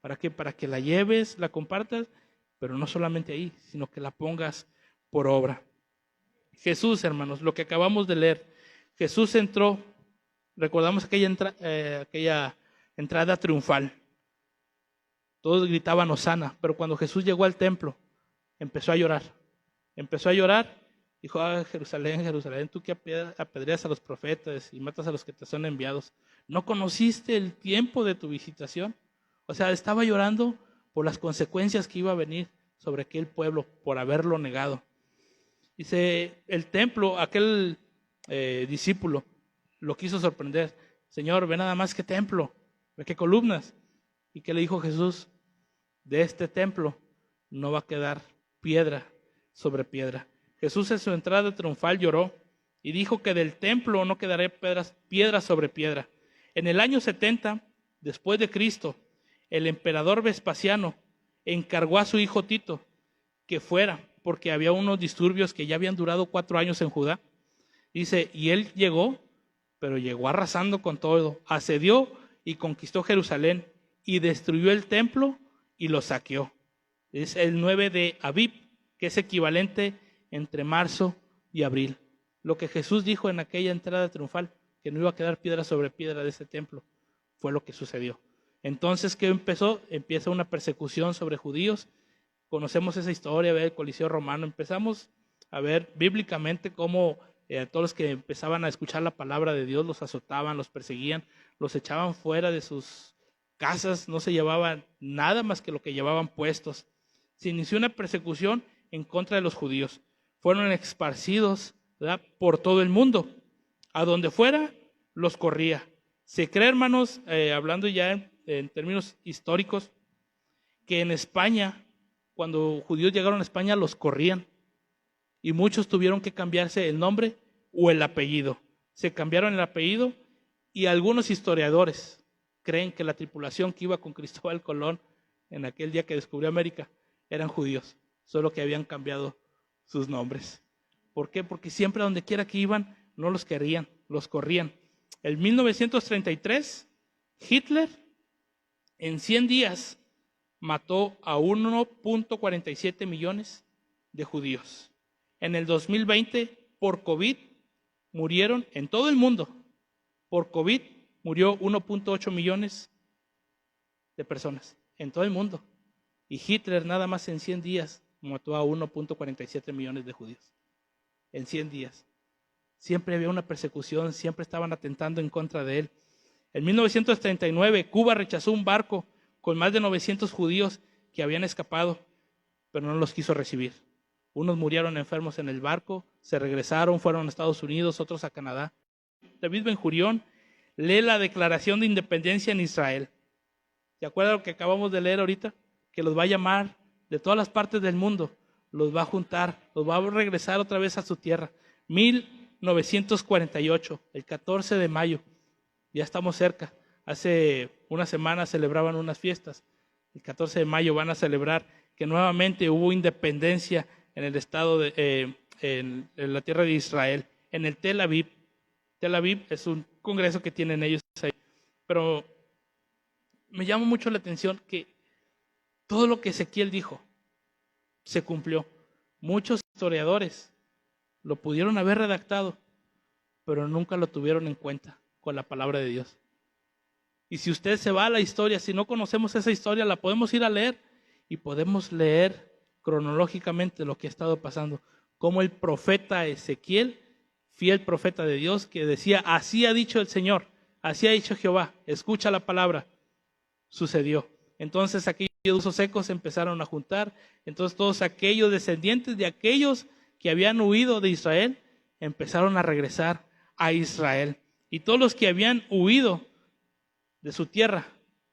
¿Para qué? Para que la lleves, la compartas, pero no solamente ahí, sino que la pongas por obra. Jesús, hermanos, lo que acabamos de leer, Jesús entró, recordamos aquella entrada triunfal. Todos gritaban Hosana, pero cuando Jesús llegó al templo, empezó a llorar. Empezó a llorar, dijo, Jerusalén, Jerusalén, tú que apedreas a los profetas y matas a los que te son enviados. ¿No conociste el tiempo de tu visitación? O sea, estaba llorando por las consecuencias que iba a venir sobre aquel pueblo por haberlo negado. Dice, el templo, aquel discípulo lo quiso sorprender. Señor, ve nada más que templo, ve qué columnas. ¿Y qué le dijo Jesús? De este templo no va a quedar piedra sobre piedra. Jesús en su entrada triunfal lloró y dijo que del templo no quedará piedra sobre piedra. En el año 70, después de Cristo, el emperador Vespasiano encargó a su hijo Tito que fuera, porque había unos disturbios que ya habían durado 4 años en Judá. Dice, y él llegó, pero llegó arrasando con todo, asedió y conquistó Jerusalén y destruyó el templo y lo saqueó. Es el 9 de Abib, que es equivalente entre marzo y abril. Lo que Jesús dijo en aquella entrada triunfal, que no iba a quedar piedra sobre piedra de ese templo, fue lo que sucedió. Entonces, ¿qué empezó? Empieza una persecución sobre judíos. Conocemos esa historia, ver el Coliseo Romano. Empezamos a ver bíblicamente cómo todos los que empezaban a escuchar la palabra de Dios los azotaban, los perseguían, los echaban fuera de sus casas, no se llevaban nada más que lo que llevaban puestos. Se inició una persecución en contra de los judíos. Fueron esparcidos, ¿verdad?, por todo el mundo. A donde fuera, los corría. Se cree, hermanos, hablando ya en términos históricos, que en España, cuando judíos llegaron a España, los corrían. Y muchos tuvieron que cambiarse el nombre o el apellido. Se cambiaron el apellido y algunos historiadores creen que la tripulación que iba con Cristóbal Colón en aquel día que descubrió América eran judíos, solo que habían cambiado sus nombres. ¿Por qué? Porque siempre a donde quiera que iban no los querían, los corrían. En 1933, Hitler en 100 días mató a 1.47 millones de judíos. En el 2020, por COVID, murieron en todo el mundo. Por COVID murió 1.8 millones de personas en todo el mundo. Y Hitler nada más en 100 días mató a 1.47 millones de judíos. En 100 días. Siempre había una persecución, siempre estaban atentando en contra de él. En 1939, Cuba rechazó un barco con más de 900 judíos que habían escapado, pero no los quiso recibir. Unos murieron enfermos en el barco, se regresaron, fueron a Estados Unidos, otros a Canadá. David Ben-Gurión lee la declaración de independencia en Israel. ¿Se acuerdan lo que acabamos de leer ahorita? Que los va a llamar de todas las partes del mundo, los va a juntar, los va a regresar otra vez a su tierra. 1948, el 14 de mayo, ya estamos cerca. Hace una semana celebraban unas fiestas. El 14 de mayo van a celebrar que nuevamente hubo independencia en el estado en la tierra de Israel, en el Tel Aviv. Tel Aviv es un congreso que tienen ellos ahí. Pero me llama mucho la atención que todo lo que Ezequiel dijo se cumplió. Muchos historiadores lo pudieron haber redactado, pero nunca lo tuvieron en cuenta con la palabra de Dios. Y si usted se va a la historia, si no conocemos esa historia, la podemos ir a leer y podemos leer cronológicamente lo que ha estado pasando. Como el profeta Ezequiel, fiel profeta de Dios, que decía, así ha dicho el Señor, así ha dicho Jehová, escucha la palabra. Sucedió. Entonces aquellos huesos secos se empezaron a juntar. Entonces todos aquellos descendientes de aquellos que habían huido de Israel empezaron a regresar a Israel. Y todos los que habían huido de su tierra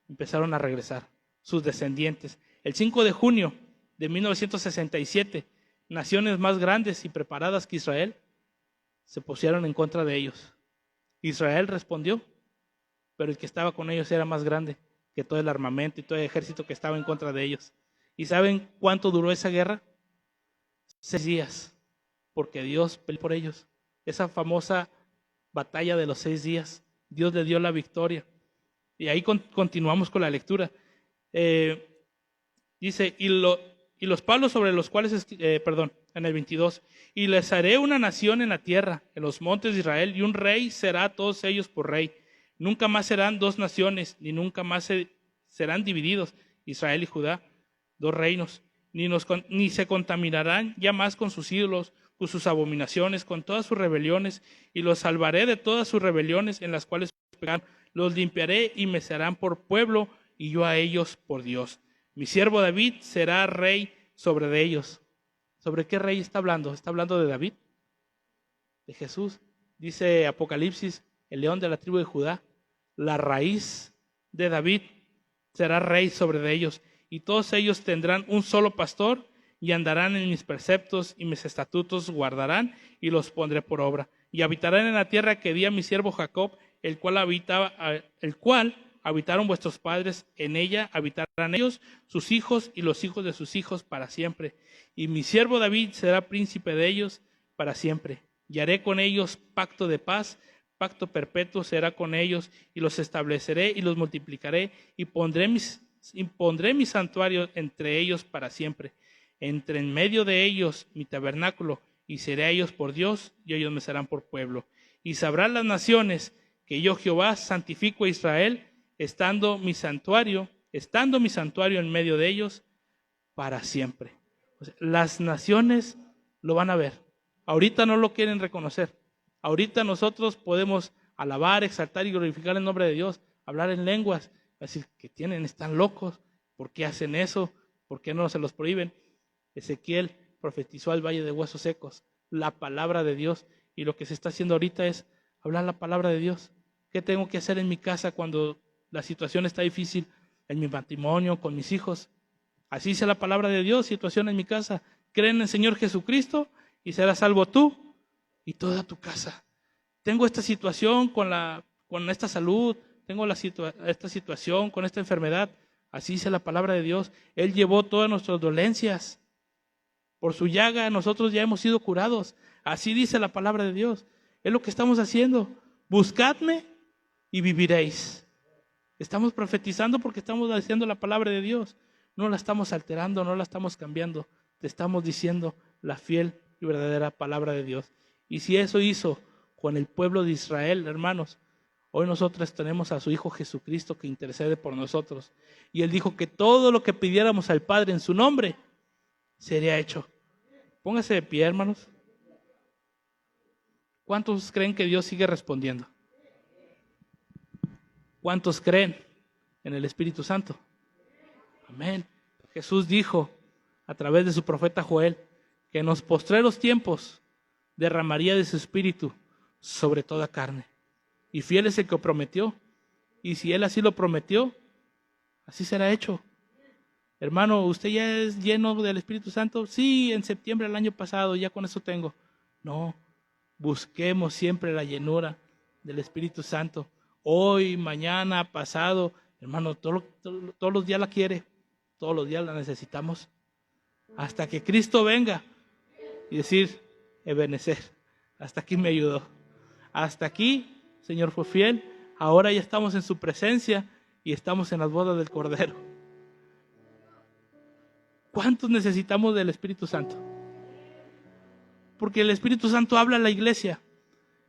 empezaron a regresar, sus descendientes. El 5 de junio de 1967, naciones más grandes y preparadas que Israel se pusieron en contra de ellos. Israel respondió, pero el que estaba con ellos era más grande que todo el armamento y todo el ejército que estaba en contra de ellos. ¿Y saben cuánto duró esa guerra? 6 días, porque Dios peleó por ellos. Esa famosa batalla de los 6 días, Dios le dio la victoria. Y ahí continuamos con la lectura. Dice, y los palos sobre los cuales, en el 22, y les haré una nación en la tierra, en los montes de Israel, y un rey será a todos ellos por rey. Nunca más serán 2 naciones, ni nunca más serán divididos, Israel y Judá, 2 reinos, ni se contaminarán ya más con sus ídolos, con sus abominaciones, con todas sus rebeliones, y los salvaré de todas sus rebeliones en las cuales pecaron. Los limpiaré y me serán por pueblo, y yo a ellos por Dios. Mi siervo David será rey sobre de ellos. ¿Sobre qué rey está hablando? ¿Está hablando de David? De Jesús. Dice Apocalipsis, el león de la tribu de Judá, la raíz de David será rey sobre de ellos. Y todos ellos tendrán un solo pastor y andarán en mis preceptos y mis estatutos guardarán y los pondré por obra. Y habitarán en la tierra que di a mi siervo Jacob, el cual habitaron vuestros padres, en ella habitarán ellos, sus hijos y los hijos de sus hijos para siempre. Y mi siervo David será príncipe de ellos para siempre. Y haré con ellos pacto de paz, pacto perpetuo será con ellos, y los estableceré y los multiplicaré, y pondré mi santuario entre ellos para siempre. Entre en medio de ellos mi tabernáculo, y seré a ellos por Dios, y ellos me serán por pueblo. Y sabrán las naciones que yo Jehová santifico a Israel, estando mi santuario en medio de ellos para siempre. O sea, las naciones lo van a ver. Ahorita no lo quieren reconocer. Ahorita nosotros podemos alabar, exaltar y glorificar el nombre de Dios, hablar en lenguas, decir que están locos, ¿por qué hacen eso? ¿Por qué no se los prohíben? Ezequiel profetizó al valle de huesos secos, la palabra de Dios, y lo que se está haciendo ahorita es hablar la palabra de Dios. ¿Qué tengo que hacer en mi casa cuando la situación está difícil? En mi matrimonio, con mis hijos. Así dice la palabra de Dios, situación en mi casa. Creen en el Señor Jesucristo y serás salvo tú y toda tu casa. Tengo esta situación con esta salud, tengo esta situación con esta enfermedad. Así dice la palabra de Dios. Él llevó todas nuestras dolencias. Por su llaga nosotros ya hemos sido curados. Así dice la palabra de Dios. Es lo que estamos haciendo. Buscadme y viviréis. Estamos profetizando porque estamos diciendo la palabra de Dios. No la estamos alterando, no la estamos cambiando. Te estamos diciendo la fiel y verdadera palabra de Dios. Y si eso hizo con el pueblo de Israel, hermanos, hoy nosotros tenemos a su Hijo Jesucristo que intercede por nosotros. Y Él dijo que todo lo que pidiéramos al Padre en su nombre sería hecho. Póngase de pie, hermanos. ¿Cuántos creen que Dios sigue respondiendo? ¿Cuántos creen en el Espíritu Santo? Amén. Jesús dijo a través de su profeta Joel que en los postreros tiempos derramaría de su espíritu sobre toda carne. Y fiel es el que prometió. Y si Él así lo prometió, así será hecho. Hermano, ¿usted ya es lleno del Espíritu Santo? Sí, en septiembre del año pasado, ya con eso tengo. No, busquemos siempre la llenura del Espíritu Santo. Hoy, mañana, pasado, hermano, todos los días la quiere. Todos los días la necesitamos. Hasta que Cristo venga y decir, Ebenezer, hasta aquí me ayudó. Hasta aquí, Señor fue fiel. Ahora ya estamos en su presencia y estamos en las bodas del Cordero. ¿Cuántos necesitamos del Espíritu Santo? Porque el Espíritu Santo habla a la iglesia.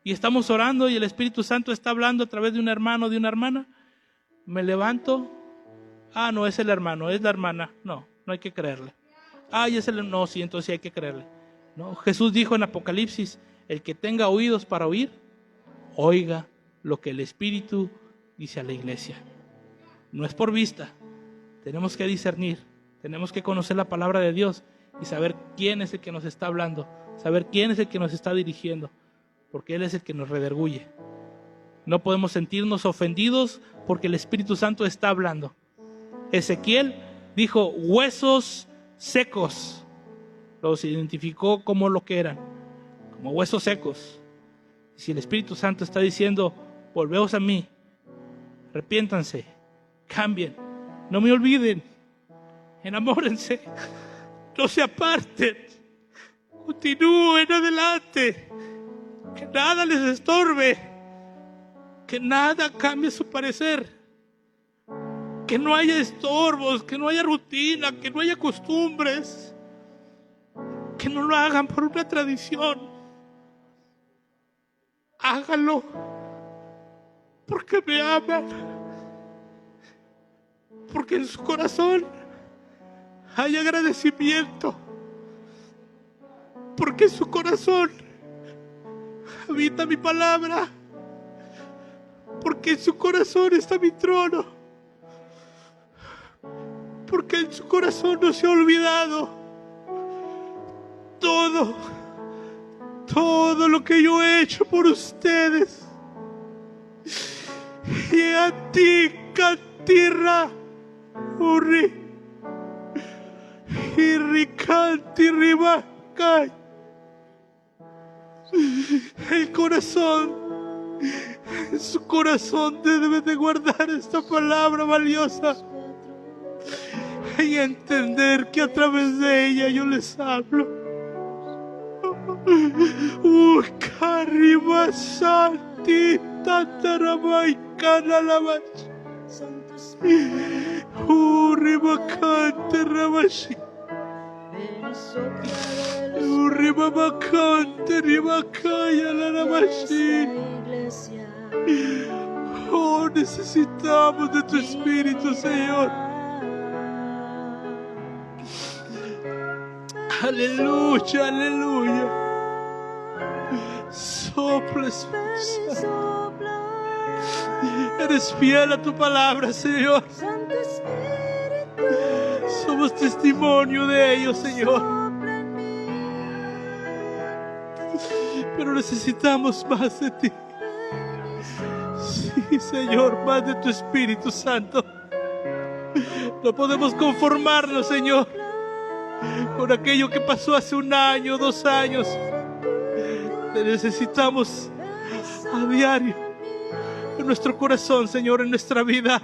Y estamos orando y el Espíritu Santo está hablando a través de un hermano o de una hermana. Me levanto. Ah, no, es el hermano, es la hermana. No, no hay que creerle. Ah, y es el... No, sí, entonces sí hay que creerle. No, Jesús dijo en Apocalipsis, el que tenga oídos para oír, oiga lo que el Espíritu dice a la iglesia. No es por vista. Tenemos que discernir. Tenemos que conocer la palabra de Dios y saber quién es el que nos está hablando. Saber quién es el que nos está dirigiendo. Porque Él es el que nos redarguye. No podemos sentirnos ofendidos porque el Espíritu Santo está hablando. Ezequiel dijo huesos secos. Los identificó como lo que eran, como huesos secos. Si el Espíritu Santo está diciendo, volveos a mí, arrepiéntanse, cambien, no me olviden, enamórense, no se aparten, continúen adelante, que nada les estorbe, que nada cambie su parecer, que no haya estorbos, que no haya rutina, que no haya costumbres, que no lo hagan por una tradición. Háganlo porque me aman, porque en su corazón hay agradecimiento, porque en su corazón habita mi palabra, porque en su corazón está mi trono, porque en su corazón no se ha olvidado todo lo que yo he hecho por ustedes. Y a ti, Cantirra, Uri, y Ricanti Ribacay. El corazón, en su corazón debe de guardar esta palabra valiosa y entender que a través de ella yo les hablo. Carribasanti Tataramay Canalamash Urribacante Ramashi Urribacante Ribacaya Laramashi. Oh, necesitamos de tu Espíritu, Señor. Aleluya, aleluya. Sopla, Espíritu Santo. Eres fiel a tu palabra, Señor. Somos testimonio de ello, Señor. Pero necesitamos más de ti. Sí, Señor, más de tu Espíritu Santo. No podemos conformarnos, Señor, con aquello que pasó hace 1 año, 2 años. Te necesitamos a diario en nuestro corazón, Señor, en nuestra vida.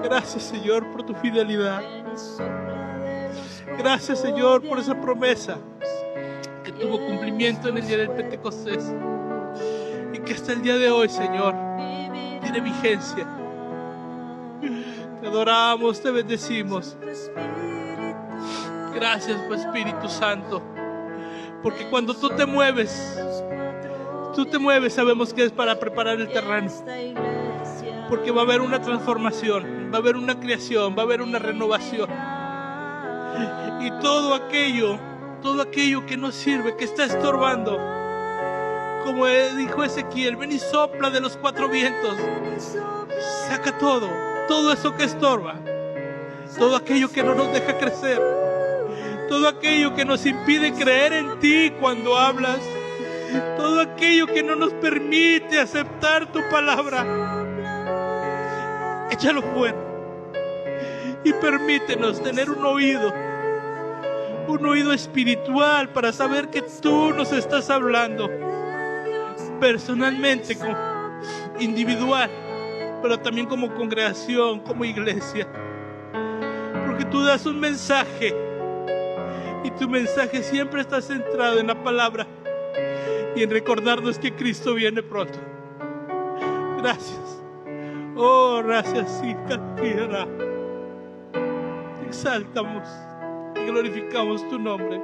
Gracias, Señor, por tu fidelidad. Gracias, Señor, por esa promesa que tuvo cumplimiento en el día del Pentecostés y que hasta el día de hoy, Señor, tiene vigencia. Te adoramos, te bendecimos. Gracias, Espíritu Santo, porque cuando tú te mueves, sabemos que es para preparar el terreno, porque va a haber una transformación, va a haber una creación, va a haber una renovación, y todo aquello que no sirve, que está estorbando, como dijo Ezequiel, ven y sopla de los 4 vientos, saca todo eso que estorba, todo aquello que no nos deja crecer, todo aquello que nos impide creer en ti cuando hablas, todo aquello que no nos permite aceptar tu palabra, échalo fuera y permítenos tener un oído espiritual para saber que tú nos estás hablando personalmente, como individual, pero también como congregación, como iglesia, porque tú das un mensaje y tu mensaje siempre está centrado en la palabra y en recordarnos que Cristo viene pronto. Gracias. Oh, gracias, hija. Te exaltamos y glorificamos tu nombre.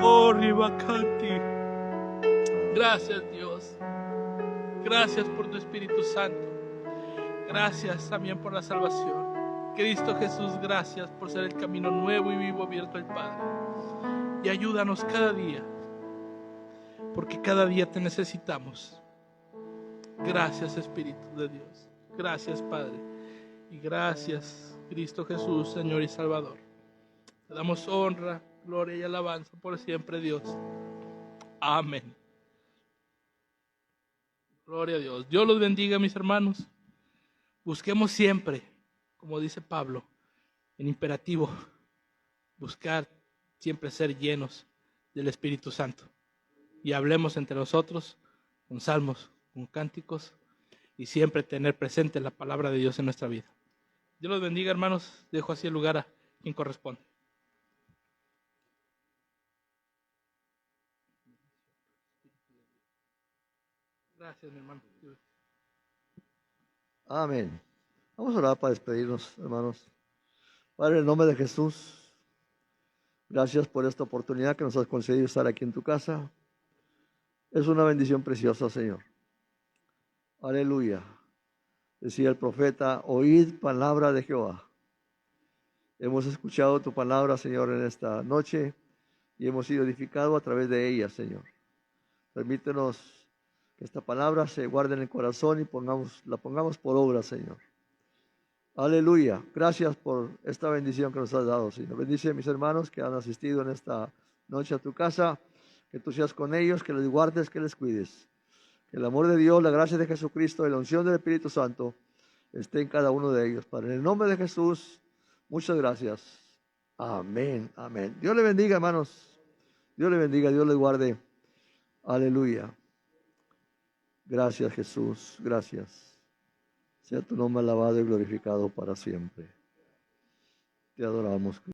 Oh, Ribacanti. Gracias, Dios. Gracias por tu Espíritu Santo. Gracias también por la salvación. Cristo Jesús, gracias por ser el camino nuevo y vivo abierto al Padre. Y ayúdanos cada día, porque cada día te necesitamos. Gracias, Espíritu de Dios. Gracias, Padre. Y gracias, Cristo Jesús, Señor y Salvador. Te damos honra, gloria y alabanza por siempre, Dios. Amén. Gloria a Dios. Dios los bendiga, mis hermanos. Busquemos siempre, como dice Pablo, en imperativo, buscar siempre ser llenos del Espíritu Santo. Y hablemos entre nosotros con salmos, con cánticos, y siempre tener presente la palabra de Dios en nuestra vida. Dios los bendiga, hermanos. Dejo así el lugar a quien corresponde. Gracias, mi hermano. Amén. Vamos a orar para despedirnos, hermanos. Padre, en el nombre de Jesús, gracias por esta oportunidad que nos has concedido estar aquí en tu casa. Es una bendición preciosa, Señor. Aleluya. Decía el profeta, oíd palabra de Jehová. Hemos escuchado tu palabra, Señor, en esta noche y hemos sido edificados a través de ella, Señor. Permítenos que esta palabra se guarde en el corazón y la pongamos por obra, Señor. Aleluya. Gracias por esta bendición que nos has dado, Señor. Bendice a mis hermanos que han asistido en esta noche a tu casa. Que tú seas con ellos, que les guardes, que les cuides. Que el amor de Dios, la gracia de Jesucristo y la unción del Espíritu Santo esté en cada uno de ellos. Padre, en el nombre de Jesús, muchas gracias. Amén, amén. Dios le bendiga, hermanos. Dios le bendiga, Dios les guarde. Aleluya. Gracias, Jesús. Gracias. Sea tu nombre alabado y glorificado para siempre. Te adoramos.